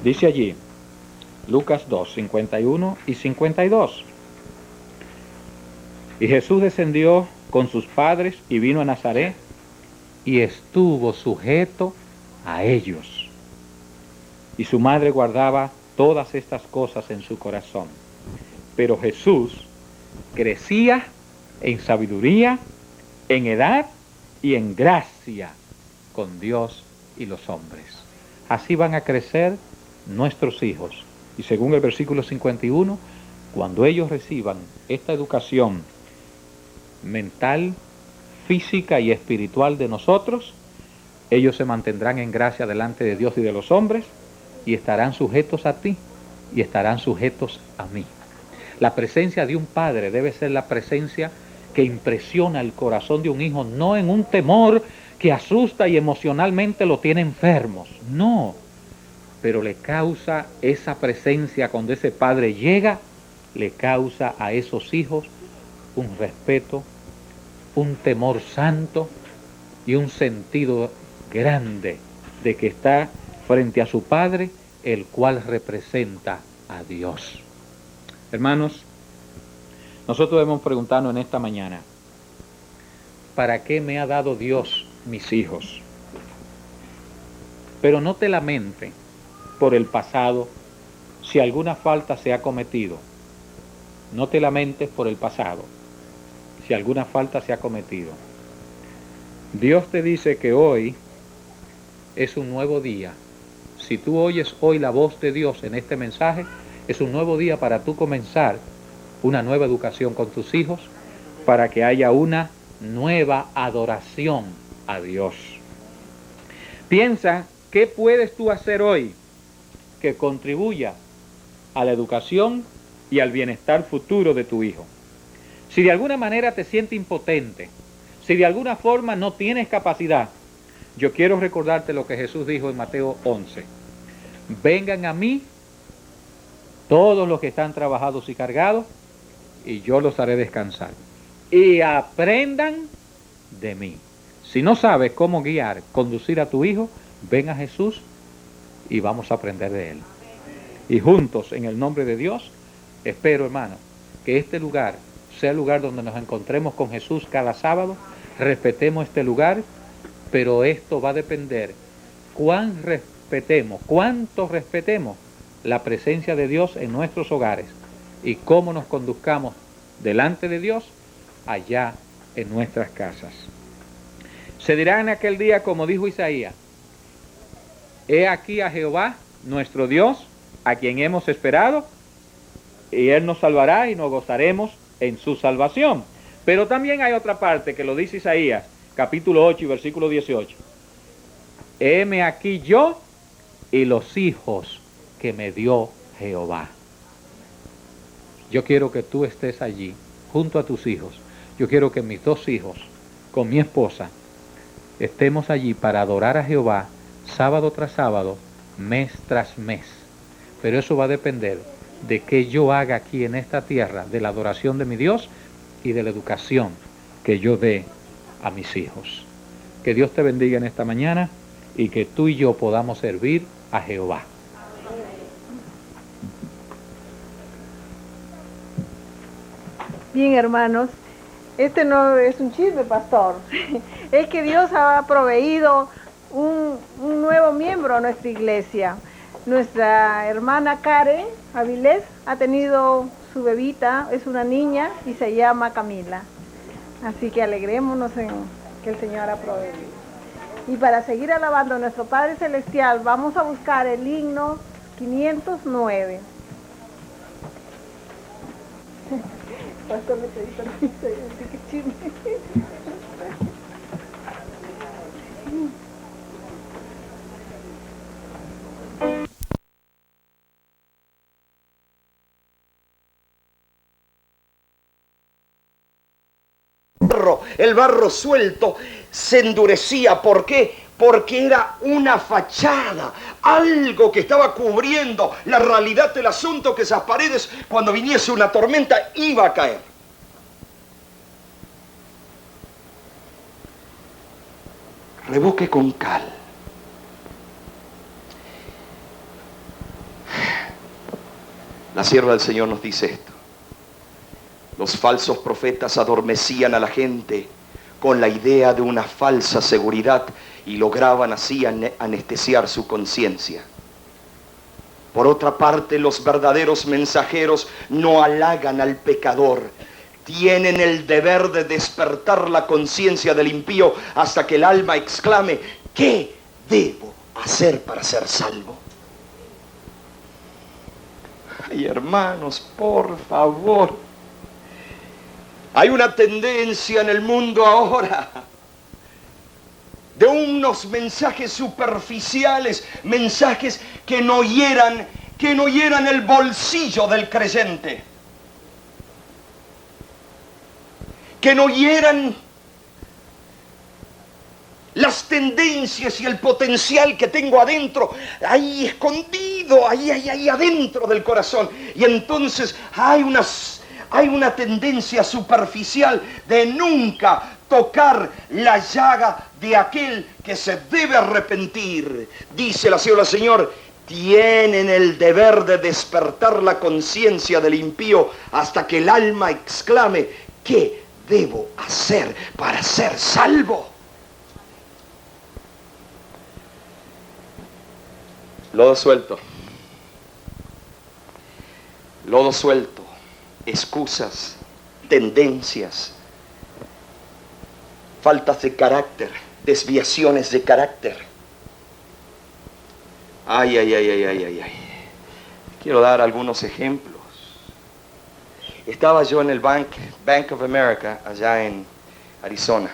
Dice allí, Lucas 2, 51 y 52. Y Jesús descendió con sus padres y vino a Nazaret y estuvo sujeto a ellos. Y su madre guardaba todas estas cosas en su corazón. Pero Jesús crecía en sabiduría, en edad y en gracia con Dios y los hombres. Así van a crecer nuestros hijos. Y según el versículo 51, cuando ellos reciban esta educación mental, física y espiritual de nosotros, ellos se mantendrán en gracia delante de Dios y de los hombres y estarán sujetos a ti y estarán sujetos a mí. La presencia de un padre debe ser la presencia que impresiona el corazón de un hijo, no en un temor que asusta y emocionalmente lo tiene enfermos, no, pero le causa esa presencia cuando ese padre llega, le causa a esos hijos un respeto, un temor santo y un sentido grande de que está frente a su Padre, el cual representa a Dios. Hermanos, nosotros debemos preguntarnos en esta mañana, ¿para qué me ha dado Dios mis hijos? Pero no te lamentes por el pasado si alguna falta se ha cometido. No te lamentes por el pasado si alguna falta se ha cometido. Dios te dice que hoy es un nuevo día. Si tú oyes hoy la voz de Dios en este mensaje, es un nuevo día para tú comenzar una nueva educación con tus hijos, para que haya una nueva adoración a Dios. Piensa, ¿qué puedes tú hacer hoy que contribuya a la educación y al bienestar futuro de tu hijo? Si de alguna manera te sientes impotente, si de alguna forma no tienes capacidad, yo quiero recordarte lo que Jesús dijo en Mateo 11. Vengan a mí todos los que están trabajados y cargados, y yo los haré descansar. Y aprendan de mí. Si no sabes cómo guiar, conducir a tu hijo, ven a Jesús y vamos a aprender de él. Y juntos, en el nombre de Dios, espero, hermano, que este lugar sea el lugar donde nos encontremos con Jesús cada sábado, respetemos este lugar, pero esto va a depender cuánto respetemos la presencia de Dios en nuestros hogares y cómo nos conduzcamos delante de Dios allá en nuestras casas. Se dirá en aquel día, como dijo Isaías, he aquí a Jehová, nuestro Dios, a quien hemos esperado, y Él nos salvará y nos gozaremos en su salvación. Pero también hay otra parte que lo dice Isaías, capítulo 8 y versículo 18. Heme aquí yo y los hijos que me dio Jehová. Yo quiero que tú estés allí, junto a tus hijos. Yo quiero que mis dos hijos, con mi esposa, estemos allí para adorar a Jehová, sábado tras sábado, mes tras mes. Pero eso va a depender de qué yo haga aquí en esta tierra, de la adoración de mi Dios y de la educación que yo dé a mis hijos. Que Dios te bendiga en esta mañana y que tú y yo podamos servir a Jehová. Bien, hermanos, este no es un chisme, pastor. Es que Dios ha proveído un nuevo miembro a nuestra iglesia. Nuestra hermana Karen Avilés ha tenido su bebita, es una niña y se llama Camila. Así que alegrémonos en que el Señor apruebe. Y para seguir alabando a nuestro Padre Celestial, vamos a buscar el himno 509. Pastor, me pedí permiso, así que chisme. El barro suelto se endurecía. ¿Por qué? Porque era una fachada, algo que estaba cubriendo la realidad del asunto, que esas paredes, cuando viniese una tormenta, iba a caer. Revoque con cal. La sierva del Señor nos dice esto. Los falsos profetas adormecían a la gente con la idea de una falsa seguridad y lograban así anestesiar su conciencia. Por otra parte, los verdaderos mensajeros no halagan al pecador. Tienen el deber de despertar la conciencia del impío hasta que el alma exclame: ¿qué debo hacer para ser salvo? Ay, hermanos, por favor. Hay una tendencia en el mundo ahora de unos mensajes superficiales, mensajes que no hieran el bolsillo del creyente, que no hieran las tendencias y el potencial que tengo adentro, ahí escondido, ahí adentro del corazón. Y entonces hay una tendencia superficial de nunca tocar la llaga de aquel que se debe arrepentir. Dice la sierva del Señor: tienen el deber de despertar la conciencia del impío hasta que el alma exclame: ¿qué debo hacer para ser salvo? Lodo suelto. Lodo suelto. Excusas, tendencias, faltas de carácter, desviaciones de carácter. Ay. Quiero dar algunos ejemplos. Estaba yo en el Bank of America, allá en Arizona.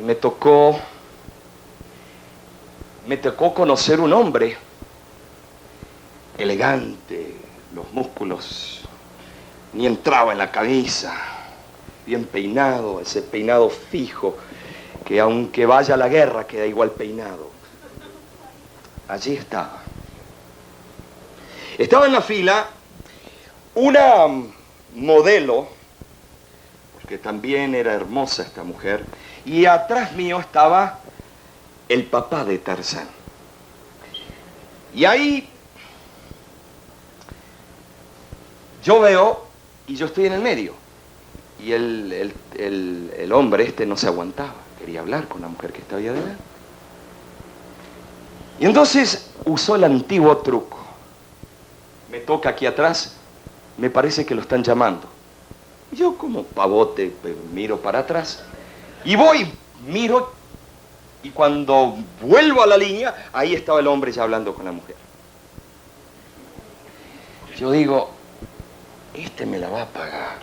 Y me tocó conocer un hombre elegante, los músculos ni entraba en la camisa, bien peinado, ese peinado fijo que aunque vaya a la guerra queda igual peinado. Allí estaba. Estaba en la fila una modelo, porque también era hermosa esta mujer, y atrás mío estaba el papá de Tarzán. Y ahí yo veo, y yo estoy en el medio, y el hombre este no se aguantaba, quería hablar con la mujer que estaba ahí adelante. Y entonces usó el antiguo truco. Me toca aquí atrás, me parece que lo están llamando. Y yo como pavote miro para atrás, y voy, miro, y cuando vuelvo a la línea, ahí estaba el hombre ya hablando con la mujer. Yo digo, este me la va a pagar.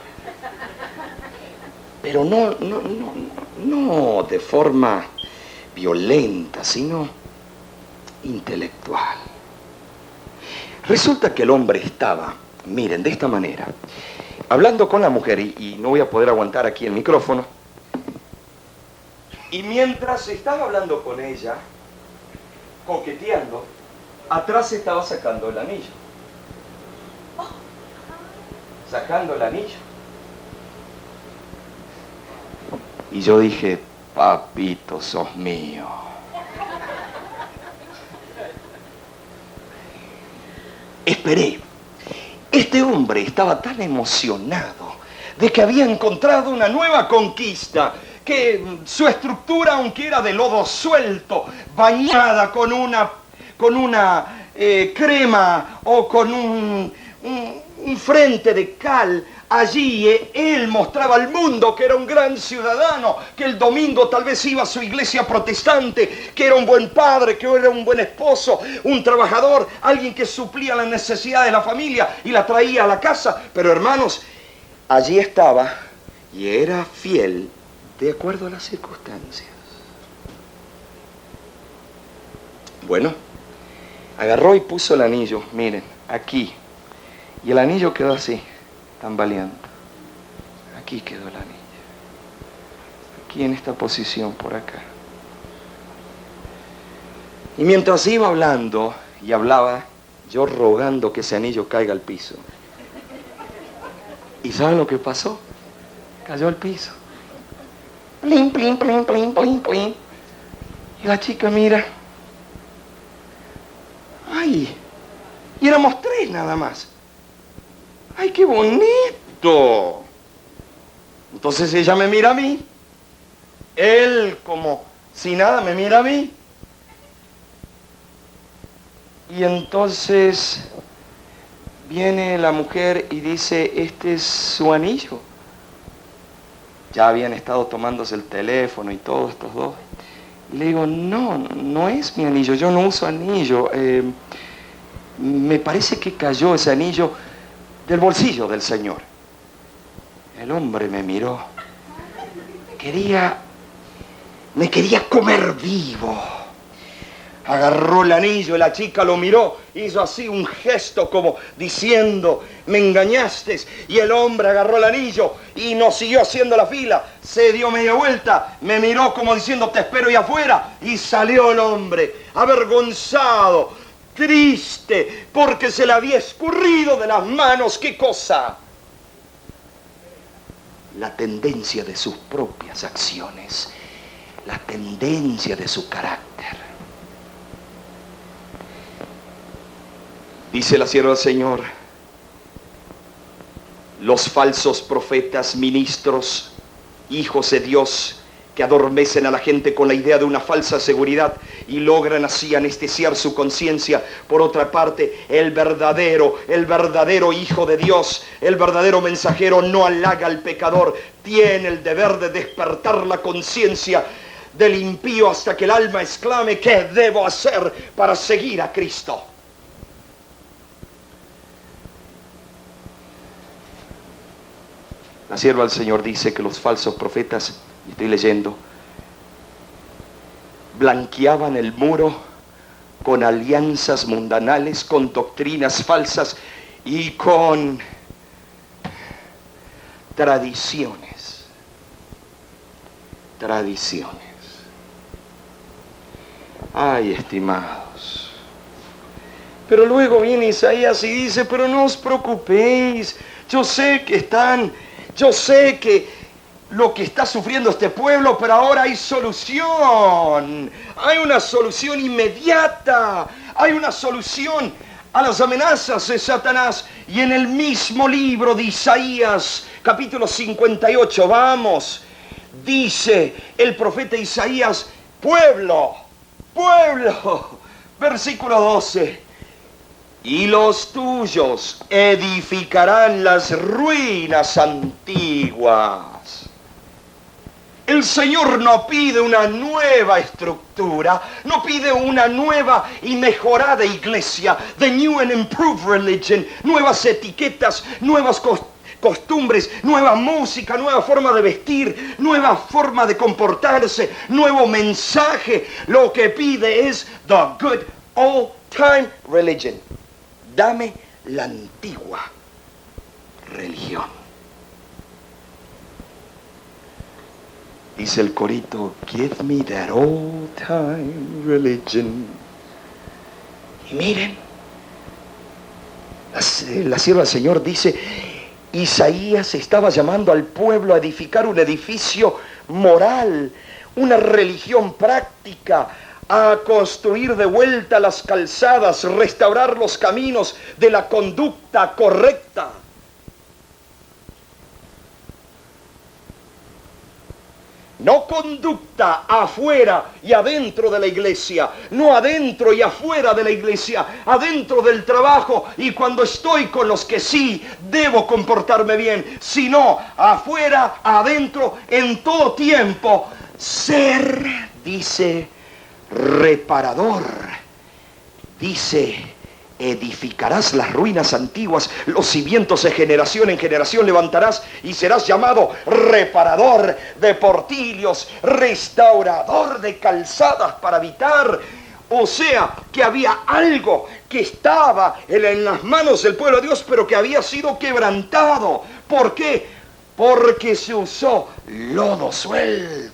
Pero no de forma violenta, sino intelectual. Resulta que el hombre estaba, miren, de esta manera, hablando con la mujer, y no voy a poder aguantar aquí el micrófono. Y mientras estaba hablando con ella, coqueteando, atrás estaba sacando el anillo. Sacando el anillo. Y yo dije, papito, sos mío. Esperé. Este hombre estaba tan emocionado de que había encontrado una nueva conquista, que su estructura, aunque era de lodo suelto, bañada con una crema o con un frente de cal, allí él mostraba al mundo que era un gran ciudadano, que el domingo tal vez iba a su iglesia protestante, que era un buen padre, que era un buen esposo, un trabajador, alguien que suplía la necesidad de la familia y la traía a la casa. Pero hermanos, allí estaba y era fiel de acuerdo a las circunstancias. Bueno, agarró y puso el anillo, miren, aquí. Y el anillo quedó así, tambaleando. Aquí quedó el anillo. Aquí en esta posición, por acá. Y mientras iba hablando y hablaba, yo rogando que ese anillo caiga al piso. ¿Y saben lo que pasó? Cayó al piso. Plin, plin, plin, plin, plin, plin. Y la chica mira. ¡Ay! Y éramos 3 nada más. ¡Ay, qué bonito! Entonces ella me mira a mí. Él, como si nada, me mira a mí. Y entonces viene la mujer y dice, este es su anillo. Ya habían estado tomándose el teléfono y todos estos dos. Y le digo, no, no es mi anillo, yo no uso anillo. Me parece que cayó ese anillo del bolsillo del Señor. El hombre me miró. Me quería comer vivo. Agarró el anillo, la chica lo miró, hizo así un gesto como diciendo, me engañaste. Y el hombre agarró el anillo y nos siguió haciendo la fila. Se dio media vuelta, me miró como diciendo, te espero ahí afuera. Y salió el hombre, avergonzado, triste, porque se le había escurrido de las manos. ¿Qué cosa? La tendencia de sus propias acciones, la tendencia de su carácter. Dice la sierva del Señor, los falsos profetas, ministros, hijos de Dios, que adormecen a la gente con la idea de una falsa seguridad y logran así anestesiar su conciencia. Por otra parte, el verdadero Hijo de Dios, el verdadero mensajero no halaga al pecador, tiene el deber de despertar la conciencia del impío hasta que el alma exclame, ¿qué debo hacer para seguir a Cristo? La sierva del Señor dice que los falsos profetas, y estoy leyendo, blanqueaban el muro con alianzas mundanales, con doctrinas falsas y con tradiciones. Ay, estimados. Pero luego viene Isaías y dice, pero no os preocupéis, yo sé que lo que está sufriendo este pueblo, pero ahora hay solución. Hay una solución inmediata. Hay una solución a las amenazas de Satanás. Y en el mismo libro de Isaías, capítulo 58, vamos, dice el profeta Isaías, pueblo, versículo 12. Y los tuyos edificarán las ruinas antiguas. El Señor no pide una nueva estructura, no pide una nueva y mejorada iglesia, the new and improved religion, nuevas etiquetas, nuevas costumbres, nueva música, nueva forma de vestir, nueva forma de comportarse, nuevo mensaje. Lo que pide es the good old time religion. Dame la antigua religión. Dice el corito, give me that old time religion. Y miren, la sierva del Señor dice, Isaías estaba llamando al pueblo a edificar un edificio moral, una religión práctica, a construir de vuelta las calzadas, restaurar los caminos de la conducta correcta. No conducta afuera y adentro de la iglesia, no adentro y afuera de la iglesia, adentro del trabajo y cuando estoy con los que sí debo comportarme bien, sino afuera, adentro, en todo tiempo. Ser, dice, reparador, dice, edificarás las ruinas antiguas, los cimientos de generación en generación levantarás y serás llamado reparador de portillos, restaurador de calzadas para habitar. O sea, que había algo que estaba en las manos del pueblo de Dios, pero que había sido quebrantado. ¿Por qué? Porque se usó lodo suelto.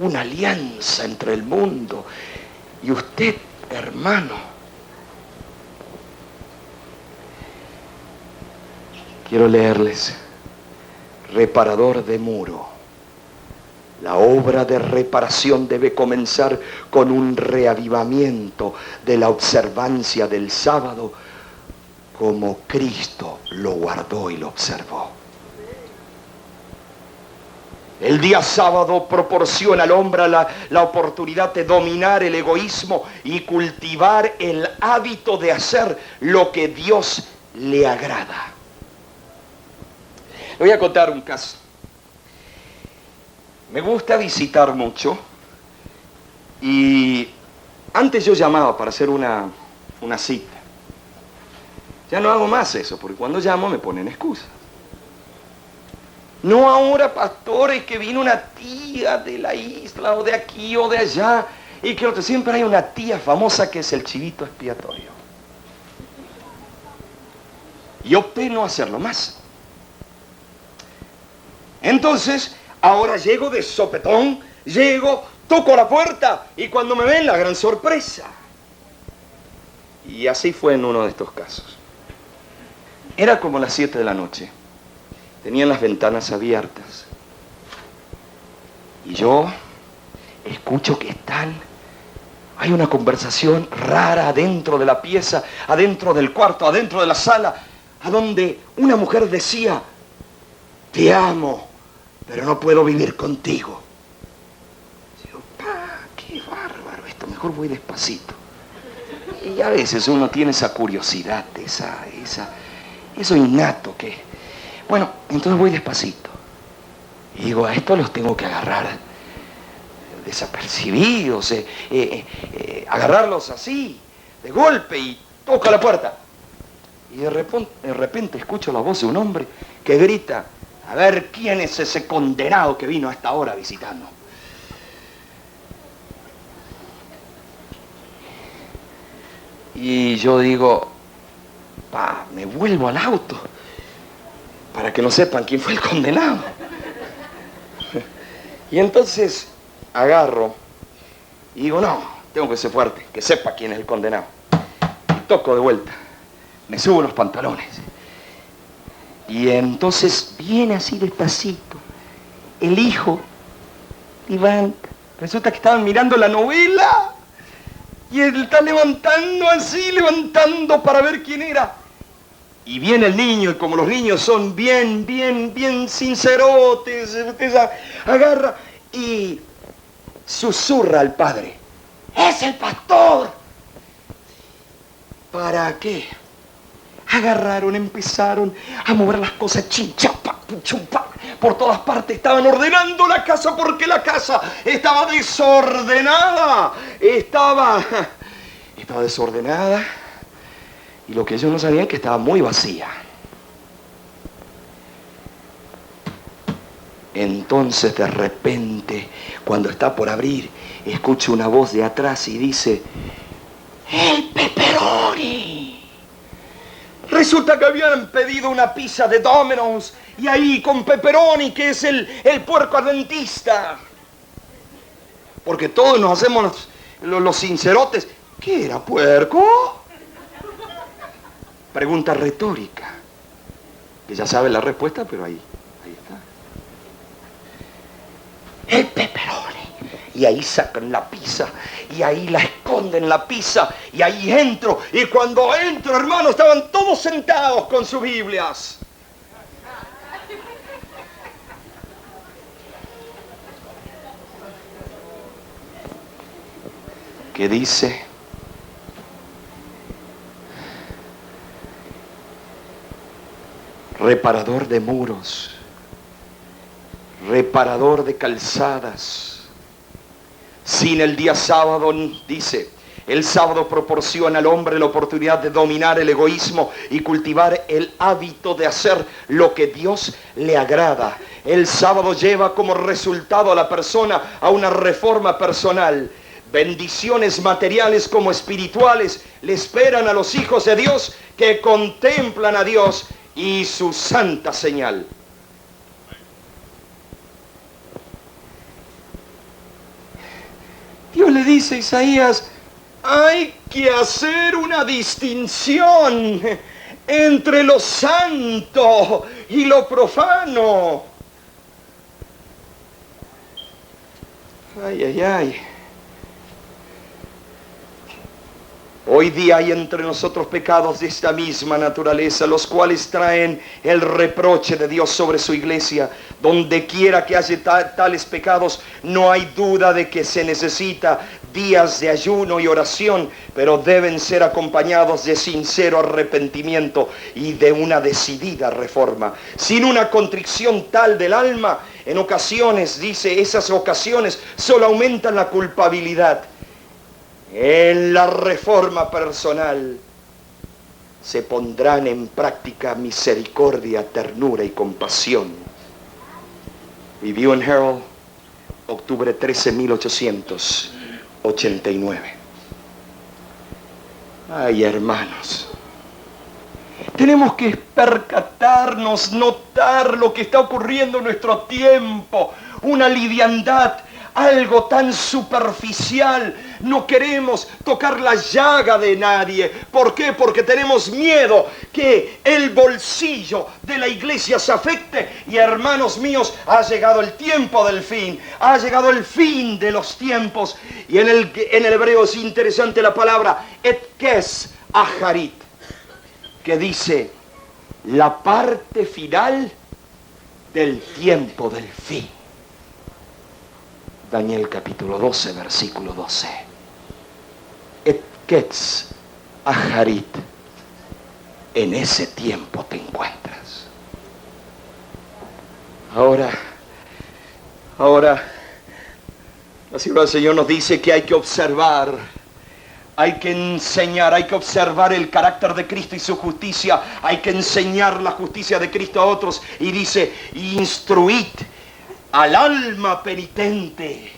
Una alianza entre el mundo y usted, hermano. Quiero leerles, reparador de muro. La obra de reparación debe comenzar con un reavivamiento de la observancia del sábado, como Cristo lo guardó y lo observó. El día sábado proporciona al hombre la oportunidad de dominar el egoísmo y cultivar el hábito de hacer lo que Dios le agrada. Le voy a contar un caso. Me gusta visitar mucho y antes yo llamaba para hacer una cita. Ya no hago más eso, porque cuando llamo me ponen excusas. No ahora, pastores, que vino una tía de la isla o de aquí o de allá y que siempre hay una tía famosa que es el chivito expiatorio. Y opté no hacerlo más. Entonces, ahora llego de sopetón, toco la puerta y cuando me ven, la gran sorpresa. Y así fue en uno de estos casos. Era como las 7 de la noche. Tenían las ventanas abiertas. Y yo escucho que hay una conversación rara adentro de la pieza, adentro del cuarto, adentro de la sala, a donde una mujer decía, te amo, pero no puedo vivir contigo. Digo, qué bárbaro esto, mejor voy despacito. Y a veces uno tiene esa curiosidad, eso innato que... Bueno, entonces voy despacito. Y digo, a estos los tengo que agarrar desapercibidos, agarrarlos así, de golpe, y toca la puerta. Y de repente escucho la voz de un hombre que grita, a ver quién es ese condenado que vino a esta hora visitando. Y yo digo, me vuelvo al auto para que no sepan quién fue el condenado. Y entonces agarro y digo, no, tengo que ser fuerte, que sepa quién es el condenado. Y toco de vuelta, me subo los pantalones. Y entonces viene así despacito el hijo, Iván. Resulta que estaban mirando la novela y él está levantando para ver quién era. Y viene el niño, y como los niños son bien sincerotes, agarra y susurra al padre, ¡es el pastor! ¿Para qué? Agarraron, empezaron a mover las cosas, chinchapa, por todas partes. Estaban ordenando la casa porque la casa estaba desordenada. Estaba desordenada. Y lo que ellos no sabían es que estaba muy vacía. Entonces de repente, cuando está por abrir, escucho una voz de atrás y dice, ¡el pepperoni! Resulta que habían pedido una pizza de Domino's y ahí con pepperoni, que es el puerco adventista. Porque todos nos hacemos los sincerotes. ¿Qué era, puerco? Pregunta retórica, que ya sabe la respuesta, pero ahí está. El pepperoni. Y ahí sacan la pizza, y ahí la esconden la pizza, y ahí entro. Y cuando entro, hermano, estaban todos sentados con sus Biblias. que dice: reparador de muros, reparador de calzadas. Sin el día sábado, dice, el sábado proporciona al hombre la oportunidad de dominar el egoísmo y cultivar el hábito de hacer lo que Dios le agrada. El sábado lleva como resultado a la persona a una reforma personal. Bendiciones materiales como espirituales le esperan a los hijos de Dios que contemplan a Dios y su santa señal. Dios le dice a Isaías: hay que hacer una distinción entre lo santo y lo profano. Ay, ay, ay. Hoy día hay entre nosotros pecados de esta misma naturaleza, los cuales traen el reproche de Dios sobre su iglesia. Donde quiera que haya tales pecados, no hay duda de que se necesita días de ayuno y oración, pero deben ser acompañados de sincero arrepentimiento y de una decidida reforma. Sin una contrición tal del alma, en ocasiones, dice, esas ocasiones solo aumentan la culpabilidad. En la reforma personal se pondrán en práctica misericordia, ternura y compasión. Vivió en Harold, octubre 13, 1889. Ay, hermanos, tenemos que percatarnos, notar lo que está ocurriendo en nuestro tiempo. Una liviandad, algo tan superficial. No queremos tocar la llaga de nadie. ¿Por qué? Porque tenemos miedo que el bolsillo de la iglesia se afecte. Y hermanos míos, ha llegado el tiempo del fin. Ha llegado el fin de los tiempos. Y en el hebreo es interesante la palabra etkes aharit, que dice la parte final del tiempo del fin. Daniel capítulo 12, versículo 12. Etketz aharit. En ese tiempo te encuentras. Ahora, la palabra del Señor nos dice que hay que observar, hay que enseñar, hay que observar el carácter de Cristo y su justicia. Hay que enseñar la justicia de Cristo a otros. Y dice, instruid al alma penitente.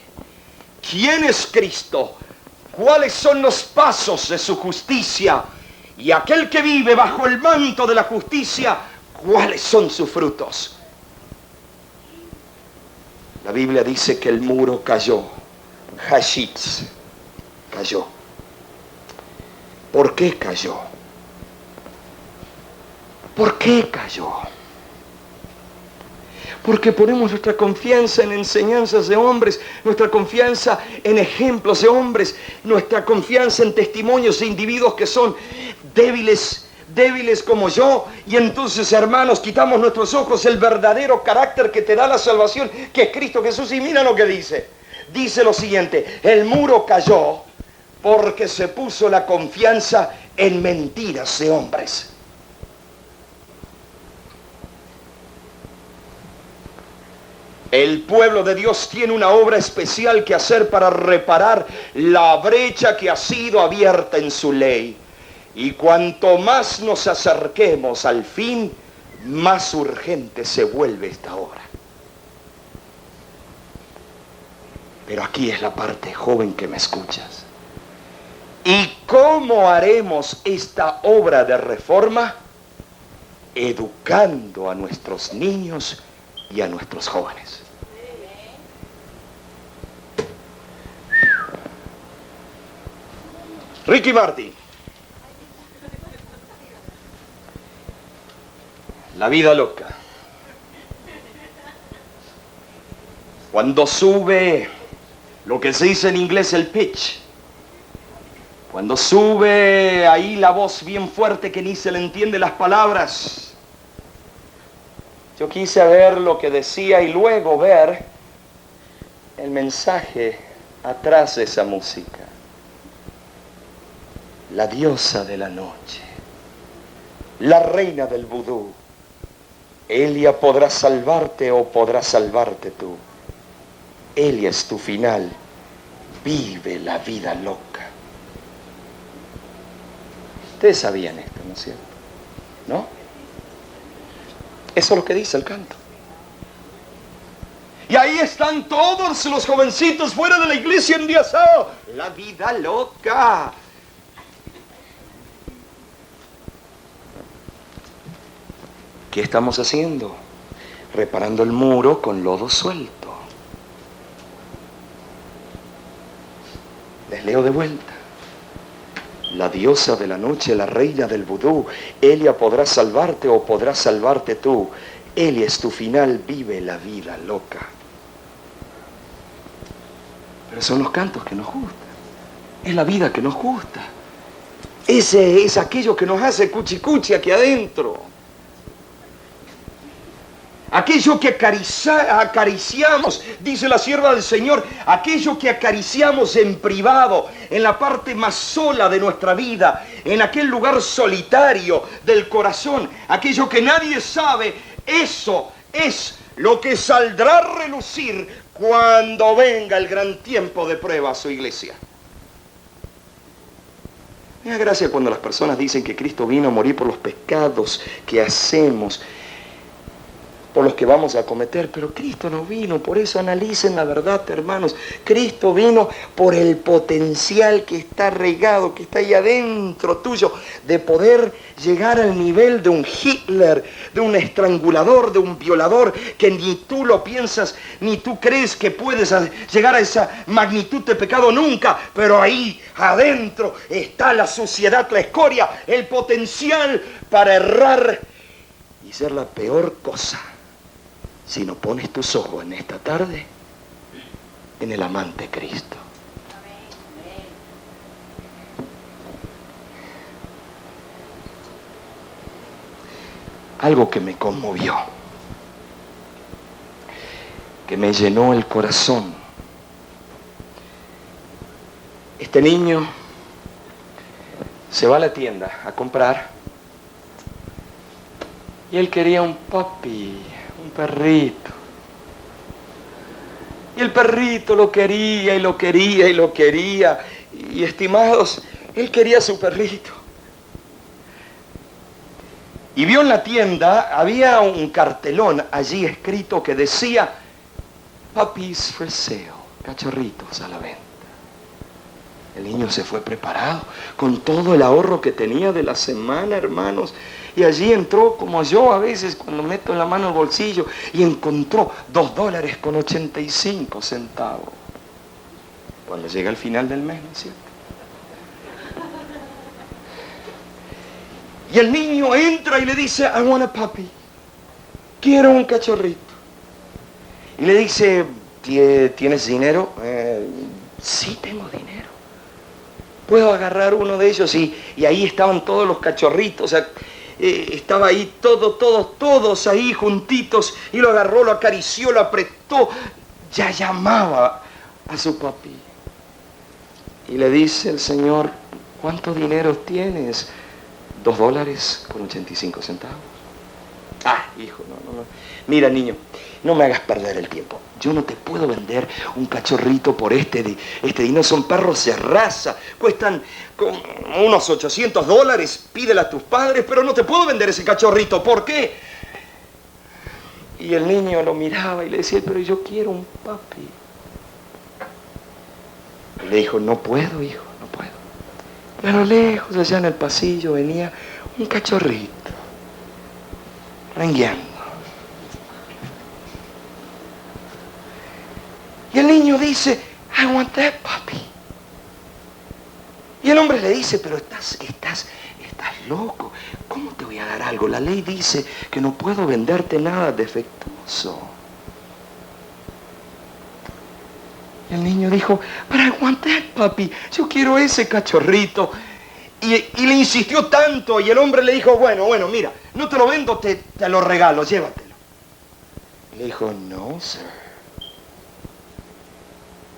¿Quién es Cristo? ¿Cuáles son los pasos de su justicia? Y aquel que vive bajo el manto de la justicia, ¿cuáles son sus frutos? La Biblia dice que el muro cayó. Hashitz cayó. ¿Por qué cayó? ¿Por qué cayó? Porque ponemos nuestra confianza en enseñanzas de hombres, nuestra confianza en ejemplos de hombres, nuestra confianza en testimonios de individuos que son débiles como yo. Y entonces, hermanos, quitamos nuestros ojos el verdadero carácter que te da la salvación, que es Cristo Jesús. Y mira lo que dice. Dice lo siguiente: el muro cayó porque se puso la confianza en mentiras de hombres. El pueblo de Dios tiene una obra especial que hacer para reparar la brecha que ha sido abierta en su ley. Y cuanto más nos acerquemos al fin, más urgente se vuelve esta obra. Pero aquí es la parte, joven, que me escuchas. ¿Y cómo haremos esta obra de reforma? Educando a nuestros niños y a nuestros jóvenes. Ricky Martin. La vida loca. Cuando sube lo que se dice en inglés el pitch, cuando sube ahí la voz bien fuerte que ni se le entiende las palabras, yo quise ver lo que decía y luego ver el mensaje atrás de esa música. la diosa de la noche, la reina del vudú. Elia podrá salvarte o podrá salvarte tú. Elia es tu final. Vive la vida loca. Ustedes sabían esto, ¿no es cierto? ¿No? Eso es lo que dice el canto. Y ahí están todos los jovencitos fuera de la iglesia endiasados. La vida loca. ¿Qué estamos haciendo? Reparando el muro con lodo suelto. Les leo de vuelta. La diosa de la noche, la reina del vudú. Elia podrá salvarte o podrá salvarte tú. Elia es tu final, vive la vida loca. Pero son los cantos que nos gustan. Es la vida que nos gusta. Ese es aquello que nos hace cuchicuchi aquí adentro. Aquello que acariciamos, dice la sierva del Señor, aquello que acariciamos en privado, en la parte más sola de nuestra vida, en aquel lugar solitario del corazón, aquello que nadie sabe, eso es lo que saldrá a relucir cuando venga el gran tiempo de prueba a su iglesia. Me da gracia cuando las personas dicen que Cristo vino a morir por los pecados que hacemos, por los que vamos a cometer, pero Cristo no vino, por eso analicen la verdad, hermanos. Cristo vino por el potencial que está regado, que está ahí adentro tuyo, de poder llegar al nivel de un Hitler, de un estrangulador, de un violador, que ni tú lo piensas, ni tú crees que puedes llegar a esa magnitud de pecado nunca, pero ahí adentro está la suciedad, la escoria, el potencial para errar y ser la peor cosa. Si no pones tus ojos en esta tarde en el amante Cristo. Algo que me conmovió, que me llenó el corazón. Este niño se va a la tienda a comprar y él quería un puppy, un perrito. Y el perrito lo quería y lo quería y lo quería. Y estimados, él quería su perrito. Y vio en la tienda, había un cartelón allí escrito que decía Puppies for sale, cachorritos a la venta. El niño se fue preparado con todo el ahorro que tenía de la semana, hermanos. Y allí entró, como yo a veces cuando meto la mano al bolsillo, y encontró $2.85. Cuando llega el final del mes, ¿no es cierto? Y el niño entra y le dice, I want a puppy. Quiero un cachorrito. Y le dice, ¿tienes dinero? Sí, tengo dinero. Puedo agarrar uno de ellos. Y ahí estaban todos los cachorritos. Estaba ahí todos ahí juntitos. Y lo agarró, lo acarició, lo apretó. Ya llamaba a su papi. Y le dice el Señor, ¿cuánto dinero tienes? $2.85. Ah, hijo, no. Mira, niño, no me hagas perder el tiempo. Yo no te puedo vender un cachorrito por este dinero. Son perros de raza. Cuestan unos $800. Pídele a tus padres, pero no te puedo vender ese cachorrito. ¿Por qué? Y el niño lo miraba y le decía, pero yo quiero un papi. Y le dijo, no puedo, hijo, no puedo. Pero lejos, allá en el pasillo, venía un cachorrito, rengueando. Y el niño dice, I want that puppy. Y el hombre le dice, pero estás loco. ¿Cómo te voy a dar algo? La ley dice que no puedo venderte nada defectuoso. Y el niño dijo, but I want that puppy. Yo quiero ese cachorrito. Y le insistió tanto y el hombre le dijo, bueno, mira, no te lo vendo, te lo regalo, llévatelo. Y le dijo, no, sir.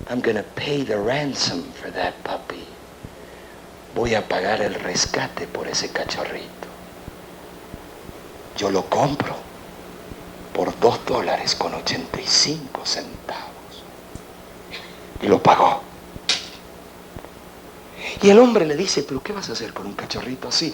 I'm going to pay the ransom for that puppy. voy a pagar el rescate por ese cachorrito. Yo lo compro por $2.85. Y lo pagó. Y el hombre le dice, pero ¿qué vas a hacer con un cachorrito así?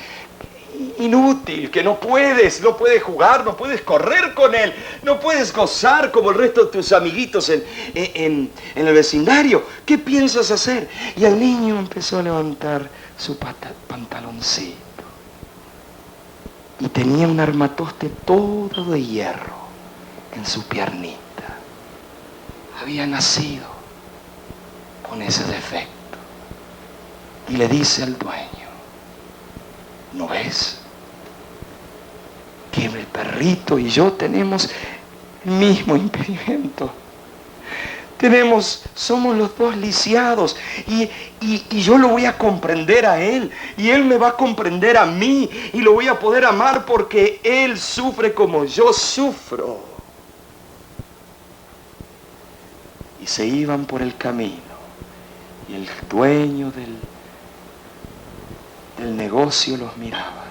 Inútil, que no puedes jugar, no puedes correr con él, no puedes gozar como el resto de tus amiguitos en el vecindario. ¿Qué piensas hacer? Y el niño empezó a levantar su pantaloncito. Y tenía un armatoste todo de hierro en su piernita. Había nacido con ese defecto. Y le dice al dueño, ¿no ves que el perrito y yo tenemos el mismo impedimento? Somos los dos lisiados y yo lo voy a comprender a él y él me va a comprender a mí y lo voy a poder amar porque él sufre como yo sufro. Y se iban por el camino y el dueño del negocio los miraba.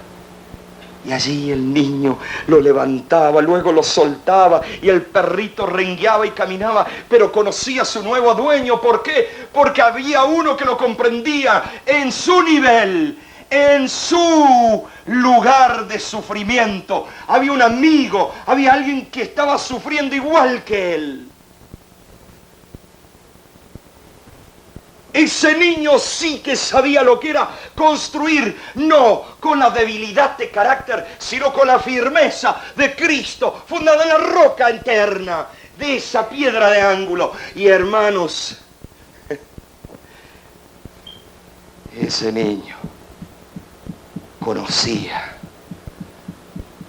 Y allí el niño lo levantaba, luego lo soltaba y el perrito rengueaba y caminaba, pero conocía a su nuevo dueño. ¿Por qué? Porque había uno que lo comprendía en su nivel, en su lugar de sufrimiento. Había un amigo, había alguien que estaba sufriendo igual que él. Ese niño sí que sabía lo que era construir, no con la debilidad de carácter, sino con la firmeza de Cristo, fundada en la roca eterna, de esa piedra de ángulo. Y hermanos, ese niño conocía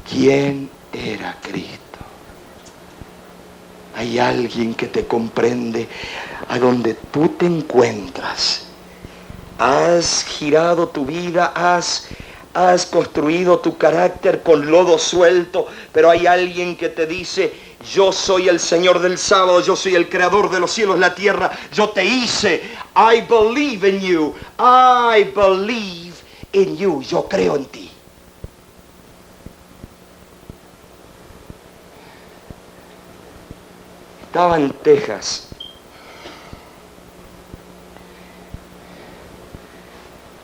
quién era Cristo. Hay alguien que te comprende a donde tú te encuentras. Has girado tu vida, has construido tu carácter con lodo suelto, pero hay alguien que te dice, yo soy el Señor del sábado, yo soy el creador de los cielos y la tierra, yo te hice, I believe in you, I believe in you, yo creo en ti. Estaba en Texas.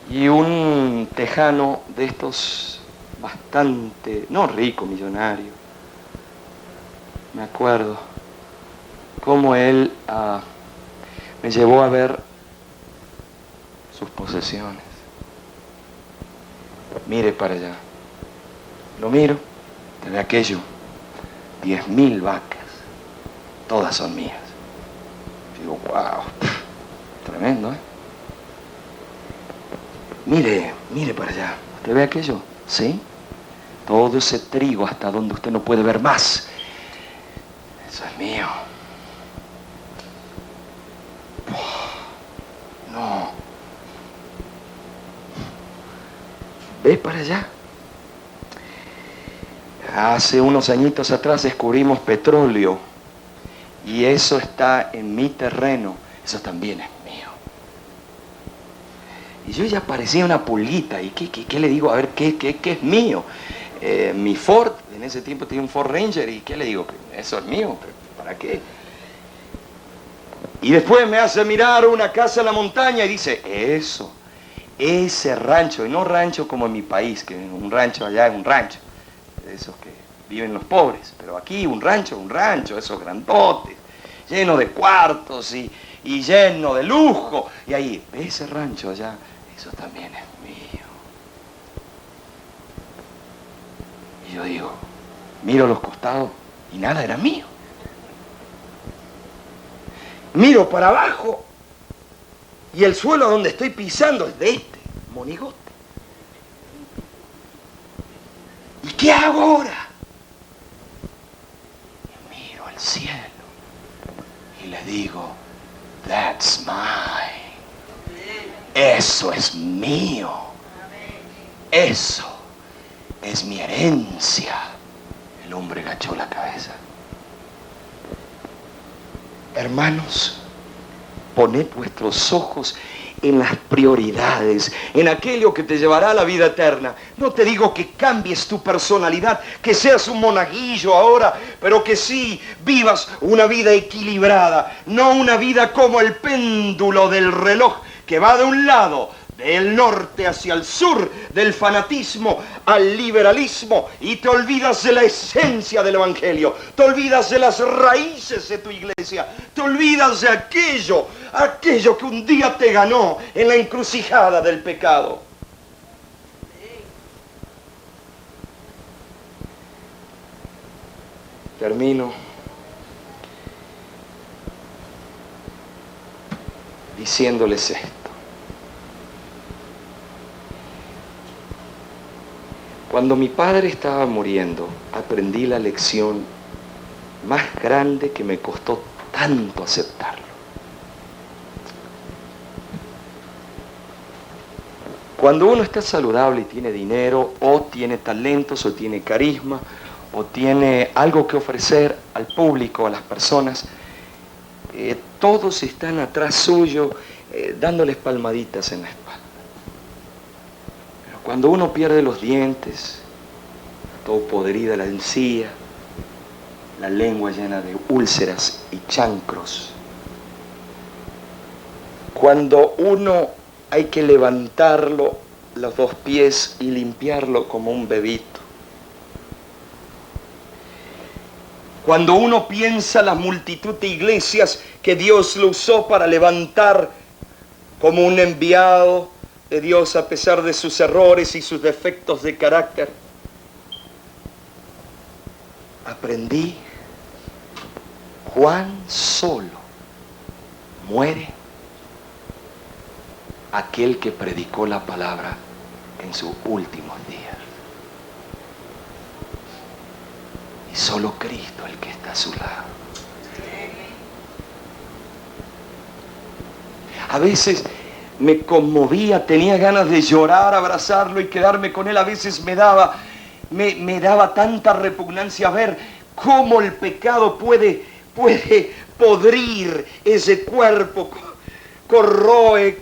Y un tejano de estos bastante, no rico, millonario, me acuerdo cómo él me llevó a ver sus posesiones. Mire para allá. Lo miro, de aquello, 10.000 vacas, todas son mías. Digo, wow, tremendo, ¿eh? Mire para allá. ¿Usted ve aquello? ¿Sí? Todo ese trigo hasta donde usted no puede ver más. Eso es mío. No. ¿Ve para allá? Hace unos añitos atrás descubrimos petróleo. Y eso está en mi terreno. Eso también es mío. Y yo ya parecía una pulguita. ¿Y qué le digo? A ver, ¿qué es mío? Mi Ford, en ese tiempo tenía un Ford Ranger. ¿Y qué le digo? Eso es mío. ¿Para qué? Y después me hace mirar una casa en la montaña y dice, eso, ese rancho. Y no rancho como en mi país, que un rancho allá es un rancho. De esos que viven los pobres. Pero aquí un rancho, esos grandotes, lleno de cuartos y lleno de lujo. Y ahí, ese rancho allá, eso también es mío. Y yo digo, miro los costados y nada era mío. Miro para abajo y el suelo donde estoy pisando es de este monigote. ¿Y qué hago ahora? Y miro al cielo y le digo, that's mine. Eso es mío. Eso es mi herencia. El hombre agachó la cabeza. Hermanos, poned vuestros ojos en las prioridades, en aquello que te llevará a la vida eterna. No te digo que cambies tu personalidad, que seas un monaguillo ahora, pero que sí vivas una vida equilibrada, no una vida como el péndulo del reloj que va de un lado, del norte hacia el sur, del fanatismo al liberalismo, y te olvidas de la esencia del Evangelio, te olvidas de las raíces de tu iglesia, te olvidas de aquello que un día te ganó en la encrucijada del pecado. Termino diciéndoles esto. Cuando mi padre estaba muriendo, aprendí la lección más grande que me costó tanto aceptarlo. Cuando uno está saludable y tiene dinero, o tiene talentos, o tiene carisma, o tiene algo que ofrecer al público, a las personas, todos están atrás suyo, dándoles palmaditas en la espalda. Cuando uno pierde los dientes, todo podrida la encía, la lengua llena de úlceras y chancros. Cuando uno hay que levantarlo, los dos pies, y limpiarlo como un bebito. Cuando uno piensa la multitud de iglesias que Dios lo usó para levantar como un enviado de Dios a pesar de sus errores y sus defectos de carácter, aprendí: cuán solo muere aquel que predicó la palabra en sus últimos días. Y solo Cristo el que está a su lado. A veces me conmovía, tenía ganas de llorar, abrazarlo y quedarme con él. A veces me daba tanta repugnancia ver cómo el pecado puede podrir ese cuerpo, corroe.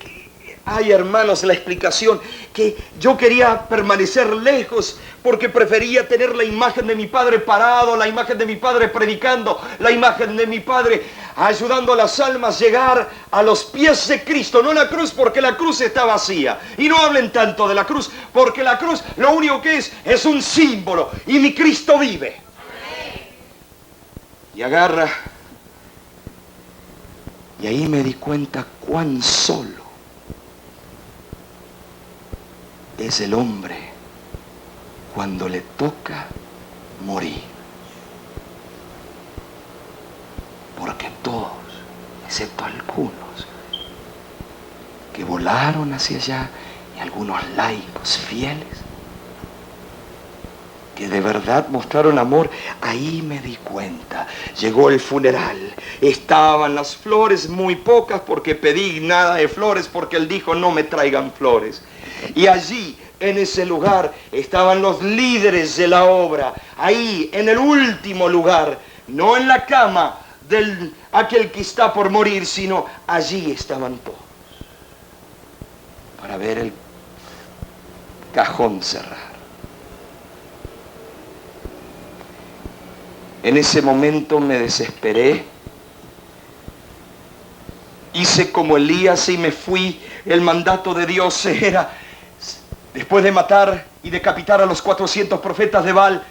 Ay, hermanos, la explicación, que yo quería permanecer lejos porque prefería tener la imagen de mi padre parado, la imagen de mi padre predicando, la imagen de mi padre ayudando a las almas llegar a los pies de Cristo, no la cruz, porque la cruz está vacía. Y no hablen tanto de la cruz, porque la cruz lo único que es un símbolo, y mi Cristo vive. Y agarra, y ahí me di cuenta cuán solo es el hombre cuando le toca morir. Porque todos, excepto algunos, que volaron hacia allá, y algunos laicos fieles, que de verdad mostraron amor, ahí me di cuenta. Llegó el funeral, estaban las flores muy pocas, porque pedí nada de flores, porque él dijo: no me traigan flores. Y allí, en ese lugar, estaban los líderes de la obra, ahí, en el último lugar, no en la cama de aquel que está por morir, sino allí estaban todos, para ver el cajón cerrar. En ese momento me desesperé, hice como Elías y me fui. El mandato de Dios era, después de matar y decapitar a los 400 profetas de Baal,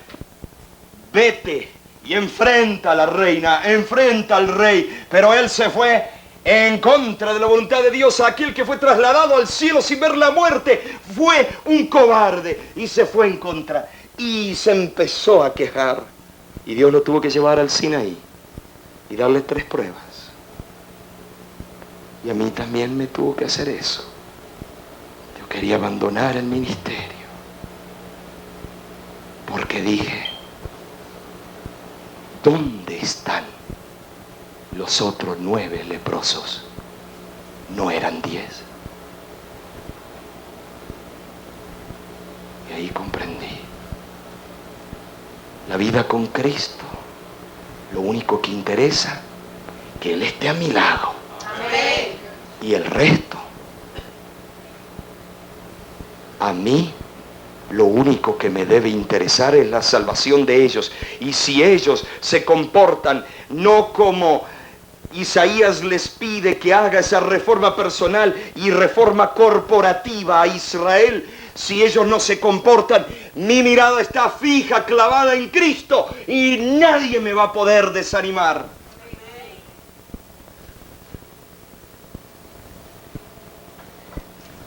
vete y enfrenta a la reina, enfrenta al rey. Pero él se fue en contra de la voluntad de Dios. Aquel que fue trasladado al cielo sin ver la muerte fue un cobarde y se fue en contra. Y se empezó a quejar. Y Dios lo tuvo que llevar al Sinaí y darle 3 pruebas. Y a mí también me tuvo que hacer eso. Yo quería abandonar el ministerio, porque dije: ¿dónde están los otros 9 leprosos? ¿No eran 10? Y ahí comprendí. La vida con Cristo, lo único que interesa, que Él esté a mi lado. Amén. Y el resto A mí lo único que me debe interesar es la salvación de ellos. Y si ellos se comportan no como Isaías les pide que haga esa reforma personal y reforma corporativa a Israel, si ellos no se comportan, mi mirada está fija, clavada en Cristo y nadie me va a poder desanimar.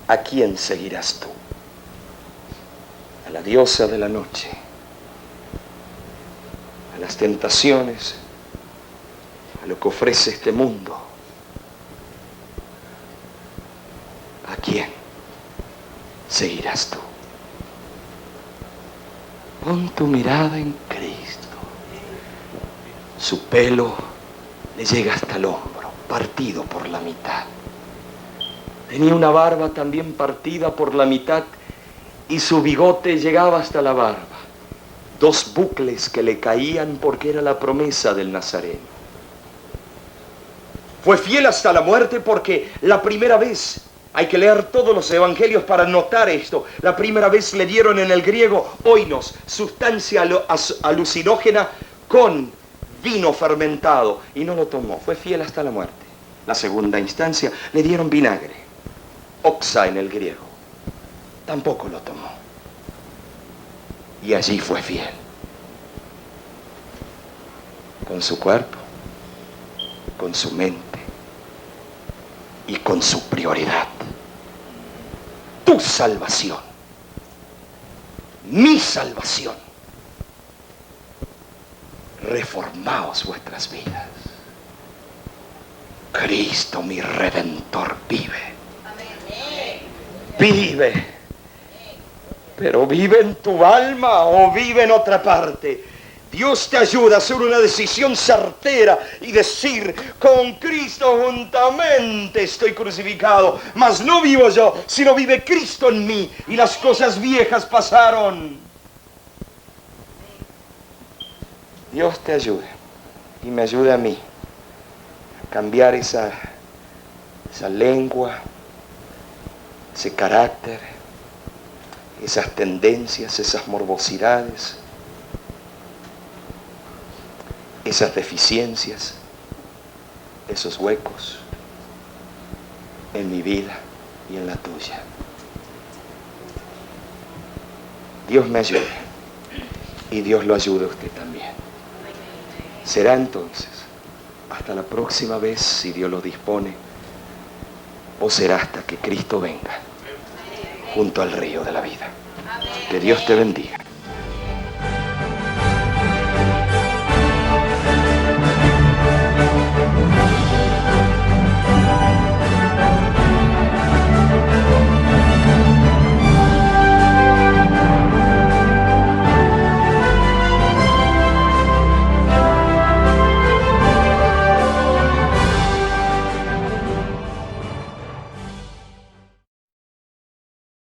¿A quién seguirás tú? A la diosa de la noche, a las tentaciones, a lo que ofrece este mundo. ¿A quién seguirás tú? Pon tu mirada en Cristo. Su pelo le llega hasta el hombro, partido por la mitad. Tenía una barba también partida por la mitad y su bigote llegaba hasta la barba. 2 bucles que le caían porque era la promesa del Nazareno. Fue fiel hasta la muerte porque la primera vez, hay que leer todos los evangelios para notar esto, la primera vez le dieron en el griego oinos, sustancia alucinógena con vino fermentado, y no lo tomó. Fue fiel hasta la muerte. La segunda instancia le dieron vinagre, oxa en el griego, tampoco lo tomó. Y allí fue fiel. Con su cuerpo, con su mente y con su prioridad. Tu salvación, mi salvación. Reformaos vuestras vidas. Cristo mi Redentor vive. Vive. Pero ¿vive en tu alma o vive en otra parte? Dios te ayuda a hacer una decisión certera y decir, con Cristo juntamente estoy crucificado, mas no vivo yo, sino vive Cristo en mí, y las cosas viejas pasaron. Dios te ayude y me ayude a mí a cambiar esa lengua, ese carácter, esas tendencias, esas morbosidades, esas deficiencias, esos huecos en mi vida y en la tuya. Dios me ayude y Dios lo ayude a usted también. Será entonces hasta la próxima vez, si Dios lo dispone, o será hasta que Cristo venga junto al río de la vida. Que Dios te bendiga.